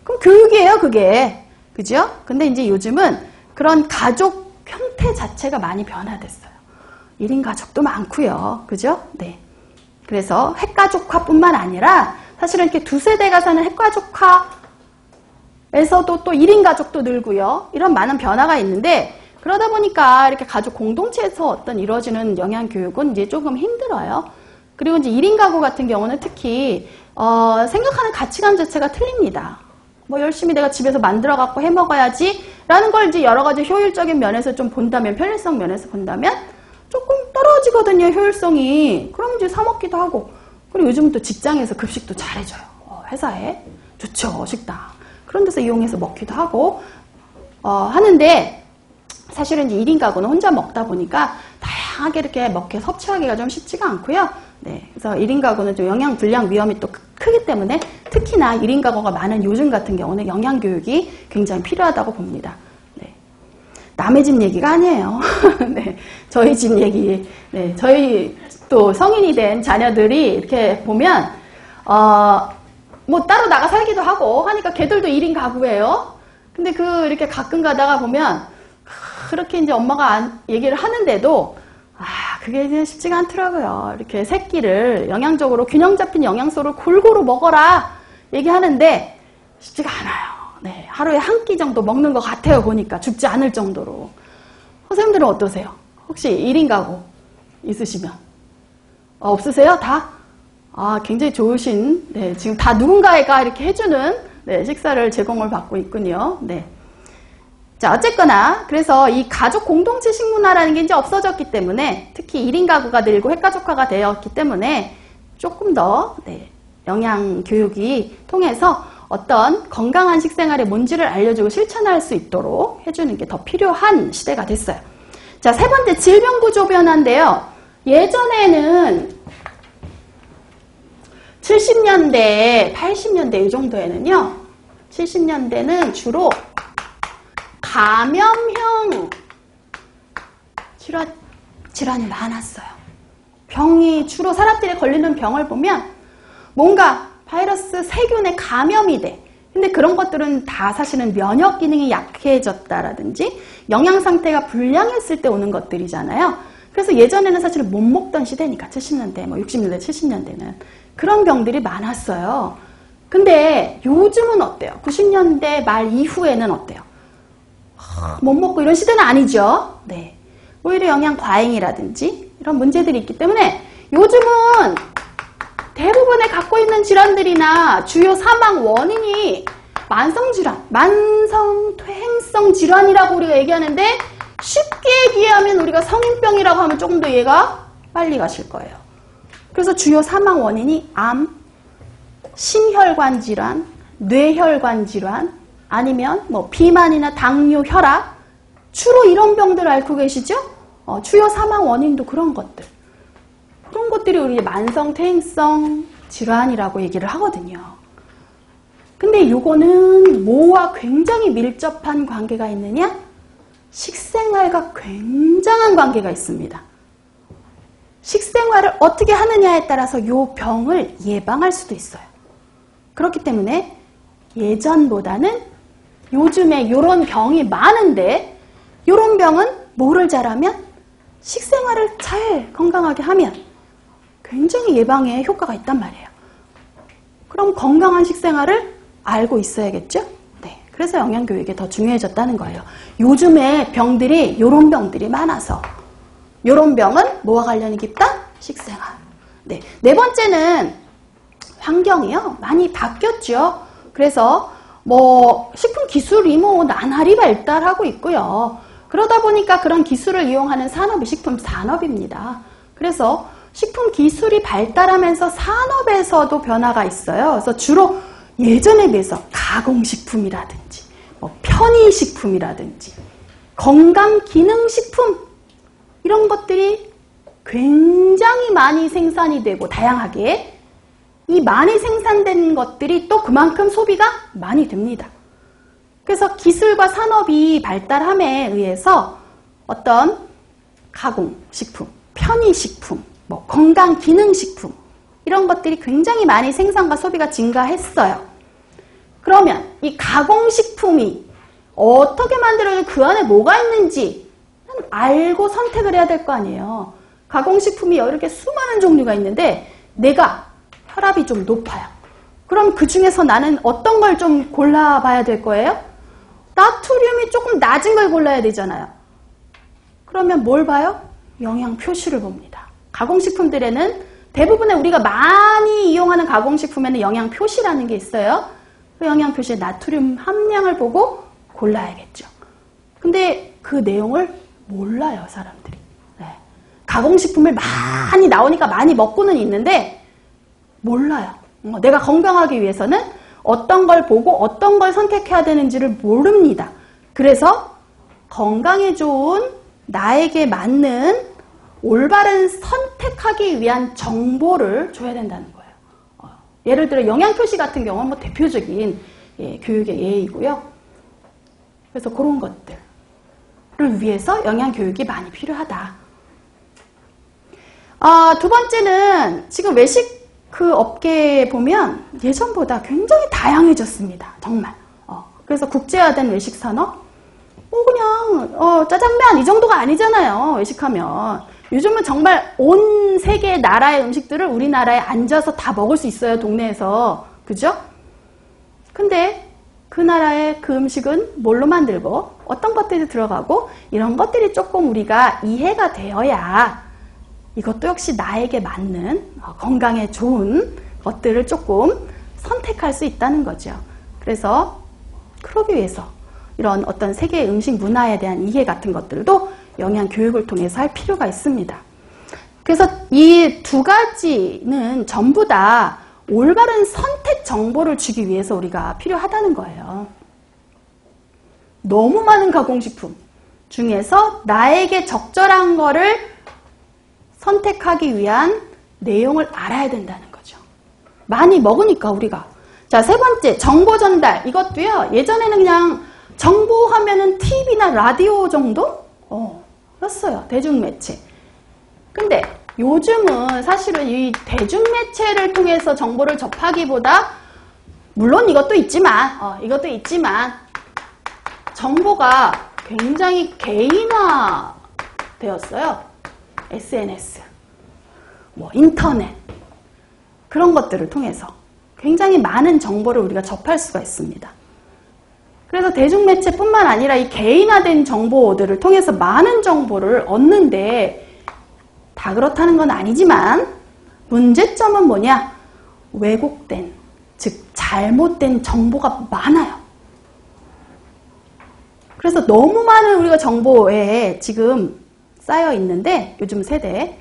Speaker 1: 그럼 교육이에요, 그게. 그죠? 근데 이제 요즘은 그런 가족 형태 자체가 많이 변화됐어요. 1인 가족도 많고요. 그죠? 네. 그래서 핵가족화뿐만 아니라 사실은 이렇게 두 세대가 사는 핵가족화에서도 또 1인 가족도 늘고요. 이런 많은 변화가 있는데 그러다 보니까 이렇게 가족 공동체에서 어떤 이루어지는 영양교육은 이제 조금 힘들어요. 그리고 이제 1인 가구 같은 경우는 특히 생각하는 가치관 자체가 틀립니다. 뭐 열심히 내가 집에서 만들어 갖고 해 먹어야지 라는 걸 이제 여러 가지 효율적인 면에서 좀 본다면, 편리성 면에서 본다면 조금 떨어지거든요, 효율성이. 그럼 이제 사 먹기도 하고. 그리고 요즘은 또 직장에서 급식도 잘해줘요. 회사에 좋죠, 식당. 그런 데서 이용해서 먹기도 하고 하는데 사실은 이제 1인 가구는 혼자 먹다 보니까 다양하게 이렇게 먹게 섭취하기가 좀 쉽지가 않고요. 네, 그래서 1인 가구는 좀 영양 불량 위험이 또 크기 때문에 특히나 1인 가구가 많은 요즘 같은 경우는 영양교육이 굉장히 필요하다고 봅니다. 네, 남의 집 얘기가 아니에요. 네, 저희 집 얘기. 네, 저희 또 성인이 된 자녀들이 이렇게 보면 뭐 따로 나가 살기도 하고 하니까 걔들도 1인 가구예요. 근데 이렇게 가끔 가다가 보면 그렇게 이제 엄마가 얘기를 하는데도 그게 이제 쉽지가 않더라고요. 이렇게 새끼를 영양적으로 균형 잡힌 영양소를 골고루 먹어라 얘기하는데 쉽지가 않아요. 네, 하루에 한 끼 정도 먹는 것 같아요. 보니까 죽지 않을 정도로. 선생님들은 어떠세요? 혹시 1인 가구 있으시면? 없으세요? 다? 굉장히 좋으신, 네, 지금 다 누군가가 이렇게 해주는, 네, 식사를 제공을 받고 있군요. 네. 자, 어쨌거나, 그래서 이 가족 공동체 식문화라는 게 이제 없어졌기 때문에, 특히 1인 가구가 늘고 핵가족화가 되었기 때문에, 조금 더, 네, 영양 교육이 통해서 어떤 건강한 식생활의 뭔지를 알려주고 실천할 수 있도록 해주는 게 더 필요한 시대가 됐어요. 자, 세 번째, 질병 구조 변화인데요. 예전에는 70년대, 80년대 이 정도에는요. 70년대는 주로 감염형 질환이 많았어요. 병이 주로 사람들이 걸리는 병을 보면 뭔가 바이러스 세균에 감염이 돼. 근데 그런 것들은 다 사실은 면역 기능이 약해졌다라든지 영양 상태가 불량했을 때 오는 것들이잖아요. 그래서 예전에는 사실은 못 먹던 시대니까 70년대, 뭐 60년대, 70년대는 그런 병들이 많았어요. 근데 요즘은 어때요? 90년대 말 이후에는 어때요? 못 먹고 이런 시대는 아니죠. 네. 오히려 영양 과잉이라든지 이런 문제들이 있기 때문에 요즘은 대부분의 갖고 있는 질환들이나 주요 사망 원인이 만성질환, 만성퇴행성 질환이라고 우리가 얘기하는데 쉽게 얘기하면 우리가 성인병이라고 하면 조금 더 이해가 빨리 가실 거예요. 그래서 주요 사망 원인이 암, 심혈관 질환, 뇌혈관 질환, 아니면 뭐 비만이나 당뇨, 혈압, 주로 이런 병들 앓고 계시죠? 주요 사망 원인도 그런 것들. 그런 것들이 우리 만성퇴행성 질환이라고 얘기를 하거든요. 근데 요거는 뭐와 굉장히 밀접한 관계가 있느냐? 식생활과 굉장한 관계가 있습니다. 식생활을 어떻게 하느냐에 따라서 요 병을 예방할 수도 있어요. 그렇기 때문에 예전보다는 요즘에 요런 병이 많은데 요런 병은 뭐를 잘하면? 식생활을 잘 건강하게 하면 굉장히 예방에 효과가 있단 말이에요. 그럼 건강한 식생활을 알고 있어야겠죠? 네, 그래서 영양교육이 더 중요해졌다는 거예요. 요즘에 병들이 요런 병들이 많아서 요런 병은 뭐와 관련이 깊다? 식생활. 네, 네 번째는 환경이요. 많이 바뀌었죠. 그래서 뭐 식품 기술이 뭐 나날이 발달하고 있고요. 그러다 보니까 그런 기술을 이용하는 산업이 식품 산업입니다. 그래서 식품 기술이 발달하면서 산업에서도 변화가 있어요. 그래서 주로 예전에 비해서 가공식품이라든지 편의식품이라든지 건강기능식품 이런 것들이 굉장히 많이 생산이 되고 다양하게 이 많이 생산된 것들이 또 그만큼 소비가 많이 됩니다. 그래서 기술과 산업이 발달함에 의해서 어떤 가공식품, 편의식품, 건강기능식품 이런 것들이 굉장히 많이 생산과 소비가 증가했어요. 그러면 이 가공식품이 어떻게 만들어져 그 안에 뭐가 있는지 알고 선택을 해야 될 거 아니에요. 가공식품이 이렇게 수많은 종류가 있는데 내가 혈압이 좀 높아요. 그럼 그 중에서 나는 어떤 걸 좀 골라봐야 될 거예요? 나트륨이 조금 낮은 걸 골라야 되잖아요. 그러면 뭘 봐요? 영양 표시를 봅니다. 가공식품들에는 대부분의 우리가 많이 이용하는 가공식품에는 영양 표시라는 게 있어요. 그 영양 표시에 나트륨 함량을 보고 골라야겠죠. 근데 그 내용을 몰라요, 사람들이. 네. 가공식품을 많이 나오니까 많이 먹고는 있는데 몰라요. 내가 건강하기 위해서는 어떤 걸 보고 어떤 걸 선택해야 되는지를 모릅니다. 그래서 건강에 좋은 나에게 맞는 올바른 선택하기 위한 정보를 줘야 된다는 거예요. 예를 들어 영양표시 같은 경우는 대표적인 교육의 예이고요. 그래서 그런 것들을 위해서 영양교육이 많이 필요하다. 두 번째는 지금 외식 그 업계에 보면 예전보다 굉장히 다양해졌습니다. 정말. 그래서 국제화된 외식 산업? 그냥 짜장면 이 정도가 아니잖아요. 외식하면. 요즘은 정말 온 세계 나라의 음식들을 우리나라에 앉아서 다 먹을 수 있어요. 동네에서. 그죠? 근데 그 나라의 그 음식은 뭘로 만들고 어떤 것들이 들어가고 이런 것들이 조금 우리가 이해가 되어야 이것도 역시 나에게 맞는 건강에 좋은 것들을 조금 선택할 수 있다는 거죠. 그래서 그러기 위해서 이런 어떤 세계의 음식 문화에 대한 이해 같은 것들도 영양 교육을 통해서 할 필요가 있습니다. 그래서 이 두 가지는 전부 다 올바른 선택 정보를 주기 위해서 우리가 필요하다는 거예요. 너무 많은 가공식품 중에서 나에게 적절한 거를 선택하기 위한 내용을 알아야 된다는 거죠. 많이 먹으니까 우리가. 자, 세 번째, 정보 전달. 이것도요, 예전에는 그냥 정보하면은 TV나 라디오 정도? 였어요. 대중매체. 근데 요즘은 사실은 이 대중매체를 통해서 정보를 접하기보다, 물론 이것도 있지만 정보가 굉장히 개인화 되었어요. SNS, 인터넷, 그런 것들을 통해서 굉장히 많은 정보를 우리가 접할 수가 있습니다. 그래서 대중매체뿐만 아니라 이 개인화된 정보들을 통해서 많은 정보를 얻는데 다 그렇다는 건 아니지만 문제점은 뭐냐? 왜곡된, 즉 잘못된 정보가 많아요. 그래서 너무 많은 우리가 정보에 지금 쌓여 있는데 요즘 세대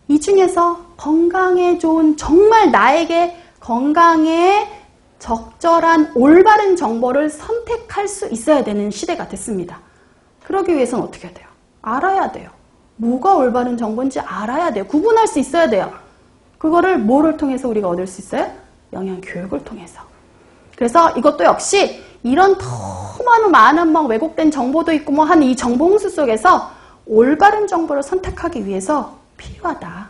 Speaker 1: 이 중에서 건강에 좋은 정말 나에게 건강에 적절한 올바른 정보를 선택할 수 있어야 되는 시대가 됐습니다. 그러기 위해서는 어떻게 해야 돼요? 알아야 돼요. 뭐가 올바른 정보인지 알아야 돼요. 구분할 수 있어야 돼요. 그거를 뭐를 통해서 우리가 얻을 수 있어요? 영양교육을 통해서. 그래서 이것도 역시 이런 너무 많은 왜곡된 정보도 있고 한 이 정보 홍수 속에서 올바른 정보를 선택하기 위해서 필요하다라는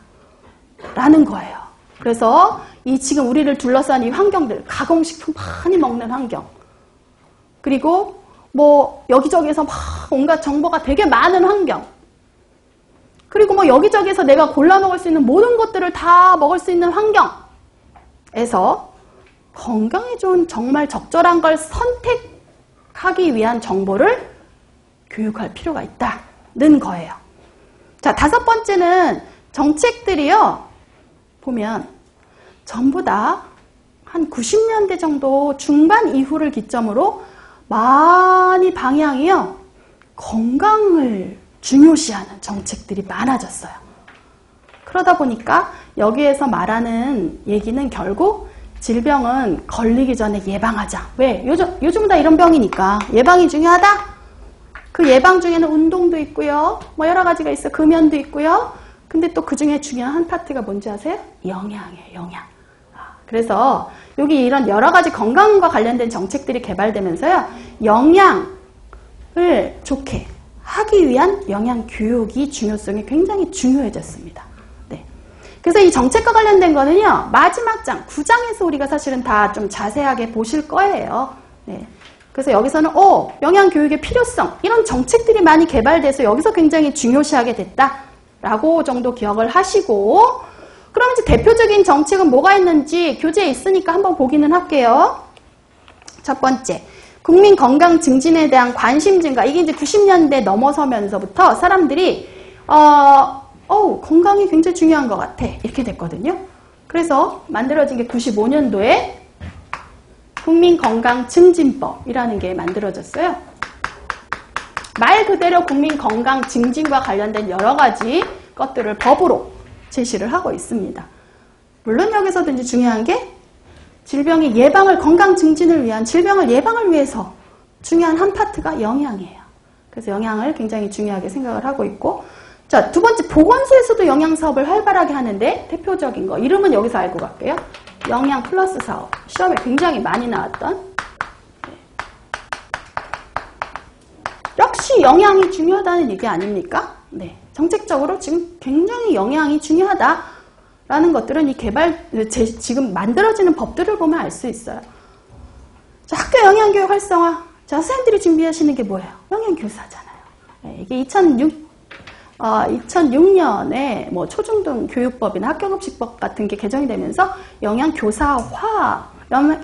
Speaker 1: 거예요. 그래서 이 지금 우리를 둘러싼 이 환경들, 가공식품 많이 먹는 환경, 그리고 여기저기에서 막 온갖 정보가 되게 많은 환경, 그리고 여기저기에서 내가 골라 먹을 수 있는 모든 것들을 다 먹을 수 있는 환경에서 건강에 좋은 정말 적절한 걸 선택하기 위한 정보를 교육할 필요가 있다는 거예요. 자, 다섯 번째는 정책들이요. 보면 전부 다 한 90년대 정도 중반 이후를 기점으로 많이 방향이요. 건강을 중요시하는 정책들이 많아졌어요. 그러다 보니까 여기에서 말하는 얘기는 결국 질병은 걸리기 전에 예방하자. 왜? 요즘 다 이런 병이니까 예방이 중요하다. 그 예방 중에는 운동도 있고요. 뭐 여러 가지가 있어. 금연도 있고요. 근데 또 그 중에 중요한 한 파트가 뭔지 아세요? 영양이에요. 영양. 그래서 여기 이런 여러 가지 건강과 관련된 정책들이 개발되면서요. 영양을 좋게 하기 위한 영양 교육이 중요성이 굉장히 중요해졌습니다. 네. 그래서 이 정책과 관련된 거는요. 마지막 장, 9장에서 우리가 사실은 다 좀 자세하게 보실 거예요. 네. 그래서 여기서는 영양 교육의 필요성 이런 정책들이 많이 개발돼서 여기서 굉장히 중요시하게 됐다라고 정도 기억을 하시고 그럼 이제 대표적인 정책은 뭐가 있는지 교재에 있으니까 한번 보기는 할게요. 첫 번째, 국민 건강 증진에 대한 관심 증가. 이게 이제 90년대 넘어서면서부터 사람들이 건강이 굉장히 중요한 것 같아. 이렇게 됐거든요. 그래서 만들어진 게 95년도에 국민건강증진법이라는 게 만들어졌어요. 말 그대로 국민건강 증진과 관련된 여러 가지 것들을 법으로 제시를 하고 있습니다. 물론 여기서도 이제 중요한 게 질병의 예방을, 건강 증진을 위한 질병을 예방을 위해서 중요한 한 파트가 영양이에요. 그래서 영양을 굉장히 중요하게 생각을 하고 있고, 자, 두 번째, 보건소에서도 영양 사업을 활발하게 하는데 대표적인 거, 이름은 여기서 알고 갈게요. 영양 플러스 사업. 시험에 굉장히 많이 나왔던. 역시 영양이 중요하다는 얘기 아닙니까? 네. 정책적으로 지금 굉장히 영양이 중요하다라는 것들은 이 지금 만들어지는 법들을 보면 알 수 있어요. 자, 학교 영양교육 활성화. 자, 선생님들이 준비하시는 게 뭐예요? 영양교사잖아요. 네, 이게 2006년에 뭐 초중등 교육법이나 학교급식법 같은 게 개정이 되면서 영양교사화,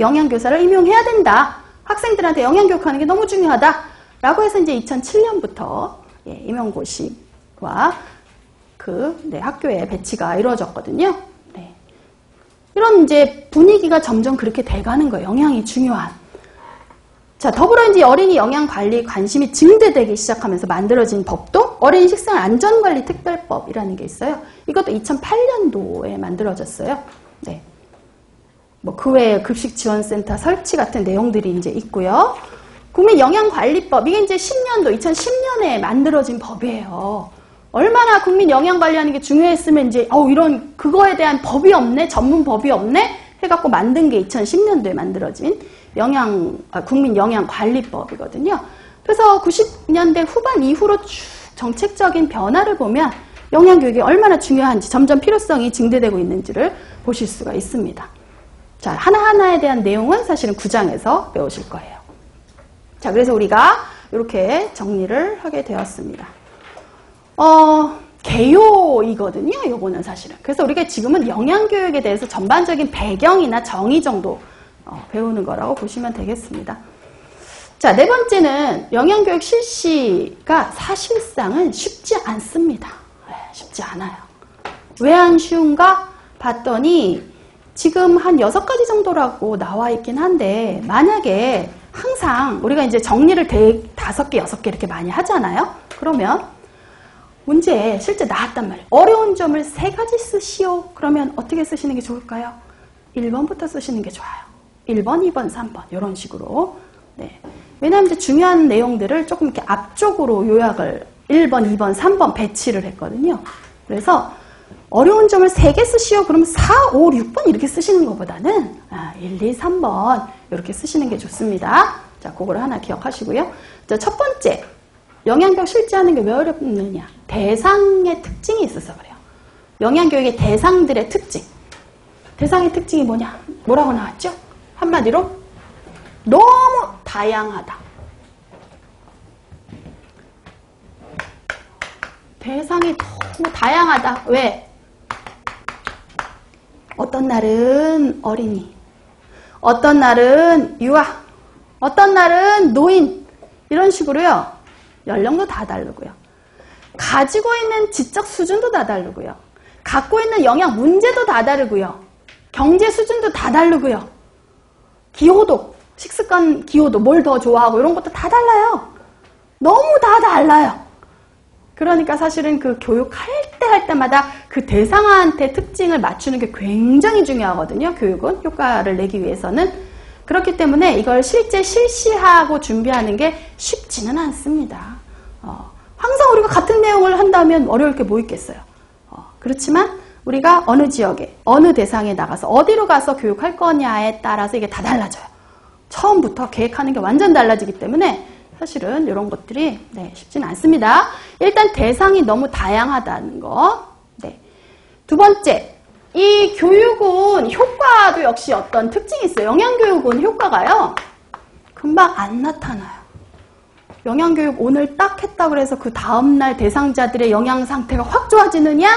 Speaker 1: 영양교사를 임용해야 된다. 학생들한테 영양교육하는 게 너무 중요하다라고 해서 이제 2007년부터 임용고시와 학교에 배치가 이루어졌거든요. 네. 이런 이제 분위기가 점점 그렇게 돼가는 거예요. 영양이 중요한. 자, 더불어 이제 어린이 영양 관리 관심이 증대되기 시작하면서 만들어진 법도 어린이 식생 안전관리 특별법이라는 게 있어요. 이것도 2008년도에 만들어졌어요. 네. 뭐 그 외에 급식지원센터 설치 같은 내용들이 이제 있고요. 국민영양관리법, 이게 이제 2010년에 만들어진 법이에요. 얼마나 국민 영양 관리하는 게 중요했으면 이제 이런 그거에 대한 법이 없네, 전문 법이 없네 해갖고 만든 게 2010년도에 만들어진 국민영양관리법이거든요. 그래서 90년대 후반 이후로 쭉 정책적인 변화를 보면 영양교육이 얼마나 중요한지 점점 필요성이 증대되고 있는지를 보실 수가 있습니다. 자, 하나하나에 대한 내용은 사실은 9장에서 배우실 거예요. 자, 그래서 우리가 이렇게 정리를 하게 되었습니다. 개요이거든요, 요거는 사실은. 그래서 우리가 지금은 영양교육에 대해서 전반적인 배경이나 정의 정도 배우는 거라고 보시면 되겠습니다. 자, 네 번째는 영양교육 실시가 사실상은 쉽지 않습니다. 쉽지 않아요. 왜 안 쉬운가 봤더니 지금 한 6가지 정도라고 나와 있긴 한데, 만약에 항상 우리가 이제 정리를 5개, 6개 이렇게 많이 하잖아요. 그러면 문제에 실제 나왔단 말이에요. 어려운 점을 3가지 쓰시오. 그러면 어떻게 쓰시는 게 좋을까요? 1번부터 쓰시는 게 좋아요. 1번, 2번, 3번 이런 식으로. 네. 왜냐하면 이제 중요한 내용들을 조금 이렇게 앞쪽으로 요약을 1번, 2번, 3번 배치를 했거든요. 그래서 어려운 점을 3개 쓰시오. 그러면 4, 5, 6번 이렇게 쓰시는 것보다는 1, 2, 3번 이렇게 쓰시는 게 좋습니다. 자, 그거를 하나 기억하시고요. 자, 첫 번째, 영양교육 실제하는 게 왜 어렵느냐? 대상의 특징이 있어서 그래요. 영양교육의 대상들의 특징. 대상의 특징이 뭐냐? 뭐라고 나왔죠? 한마디로 너무 다양하다. 대상이 너무 다양하다. 왜? 어떤 날은 어린이, 어떤 날은 유아, 어떤 날은 노인, 이런 식으로요. 연령도 다 다르고요. 가지고 있는 지적 수준도 다 다르고요. 갖고 있는 영양 문제도 다 다르고요. 경제 수준도 다 다르고요. 기호도, 식습관 기호도 뭘 더 좋아하고 이런 것도 다 달라요. 너무 다 달라요. 그러니까 사실은 그 교육할 때마다 그 대상한테 특징을 맞추는 게 굉장히 중요하거든요. 교육은 효과를 내기 위해서는. 그렇기 때문에 이걸 실제 실시하고 준비하는 게 쉽지는 않습니다. 항상 우리가 같은 내용을 한다면 어려울 게 뭐 있겠어요. 그렇지만 우리가 어느 지역에 어느 대상에 나가서 어디로 가서 교육할 거냐에 따라서 이게 다 달라져요. 처음부터 계획하는 게 완전 달라지기 때문에 사실은 이런 것들이 쉽지는 않습니다. 일단 대상이 너무 다양하다는 거. 두 번째, 이 교육은 효과도 역시 어떤 특징이 있어요. 영양교육은 효과가요, 금방 안 나타나요. 영양교육 오늘 딱 했다고 해서 그 다음날 대상자들의 영양 상태가 확 좋아지느냐?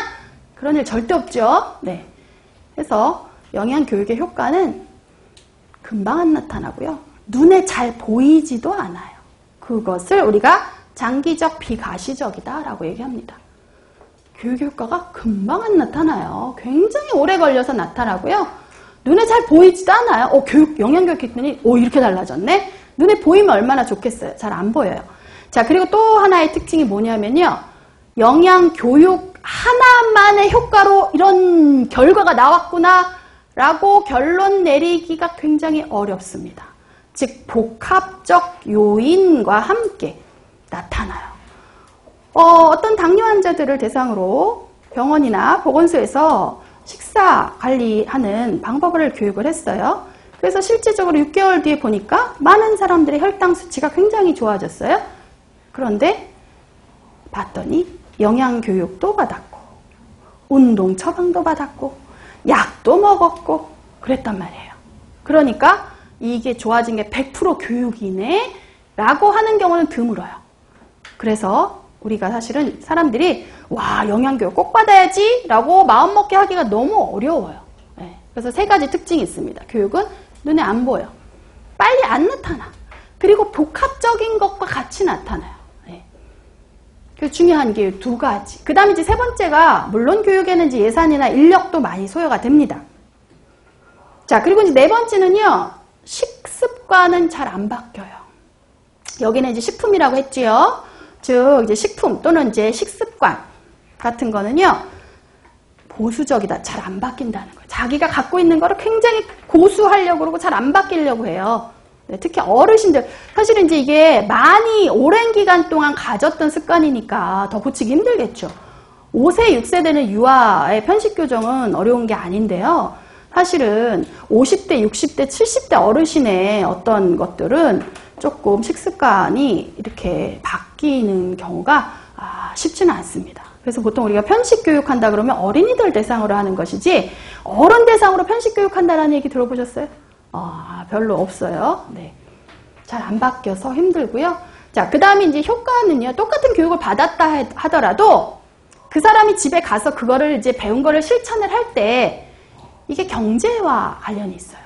Speaker 1: 그런 일 절대 없죠. 그래서 영양교육의 효과는 금방 안 나타나고요. 눈에 잘 보이지도 않아요. 그것을 우리가 장기적 비가시적이다라고 얘기합니다. 교육 효과가 금방 안 나타나요. 굉장히 오래 걸려서 나타나고요. 눈에 잘 보이지도 않아요. 영양교육 했더니 이렇게 달라졌네. 눈에 보이면 얼마나 좋겠어요. 잘 안 보여요. 자, 그리고 또 하나의 특징이 뭐냐면요. 영양교육 하나만의 효과로 이런 결과가 나왔구나 라고 결론 내리기가 굉장히 어렵습니다. 즉 복합적 요인과 함께 나타나요. 어떤 당뇨 환자들을 대상으로 병원이나 보건소에서 식사 관리하는 방법을 교육을 했어요. 그래서 실질적으로 6개월 뒤에 보니까 많은 사람들의 혈당 수치가 굉장히 좋아졌어요. 그런데 봤더니 영양교육도 받았고 운동 처방도 받았고 약도 먹었고 그랬단 말이에요. 그러니까 이게 좋아진 게 100% 교육이네 라고 하는 경우는 드물어요. 그래서 우리가 사실은 사람들이 영양교육 꼭 받아야지 라고 마음먹게 하기가 너무 어려워요. 그래서 3가지 특징이 있습니다. 교육은 눈에 안 보여. 빨리 안 나타나. 그리고 복합적인 것과 같이 나타나요. 그 중요한 게 2가지. 그 다음에 이제 3번째가 물론 교육에는 이제 예산이나 인력도 많이 소요가 됩니다. 자, 그리고 이제 4번째는요. 식습관은 잘 안 바뀌어요. 여기는 이제 식품이라고 했지요. 즉 이제 식품 또는 이제 식습관 같은 거는요. 보수적이다. 잘 안 바뀐다는 거예요. 자기가 갖고 있는 거를 굉장히 고수하려고 그러고 잘 안 바뀌려고 해요. 특히 어르신들. 사실은 이제 이게 많이 오랜 기간 동안 가졌던 습관이니까 더 고치기 힘들겠죠. 5세, 6세대는 유아의 편식 교정은 어려운 게 아닌데요. 사실은 50대, 60대, 70대 어르신의 어떤 것들은 조금 식습관이 이렇게 바뀌는 경우가 쉽지는 않습니다. 그래서 보통 우리가 편식 교육한다 그러면 어린이들 대상으로 하는 것이지 어른 대상으로 편식 교육한다라는 얘기 들어보셨어요? 별로 없어요. 잘 안 바뀌어서 힘들고요. 자, 그 다음에 이제 효과는요. 똑같은 교육을 받았다 하더라도 그 사람이 집에 가서 그거를 이제 배운 거를 실천을 할 때 이게 경제와 관련이 있어요.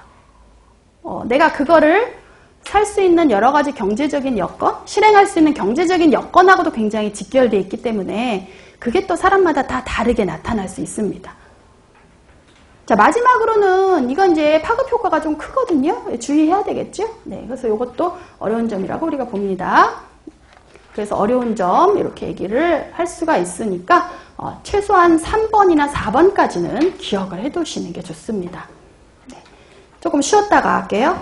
Speaker 1: 내가 그거를 살 수 있는 여러 가지 경제적인 여건, 실행할 수 있는 경제적인 여건하고도 굉장히 직결되어 있기 때문에 그게 또 사람마다 다 다르게 나타날 수 있습니다. 자, 마지막으로는 이건 이제 파급 효과가 좀 크거든요. 주의해야 되겠죠? 그래서 이것도 어려운 점이라고 우리가 봅니다. 그래서 어려운 점 이렇게 얘기를 할 수가 있으니까 최소한 3번이나 4번까지는 기억을 해 두시는 게 좋습니다. 조금 쉬었다가 할게요.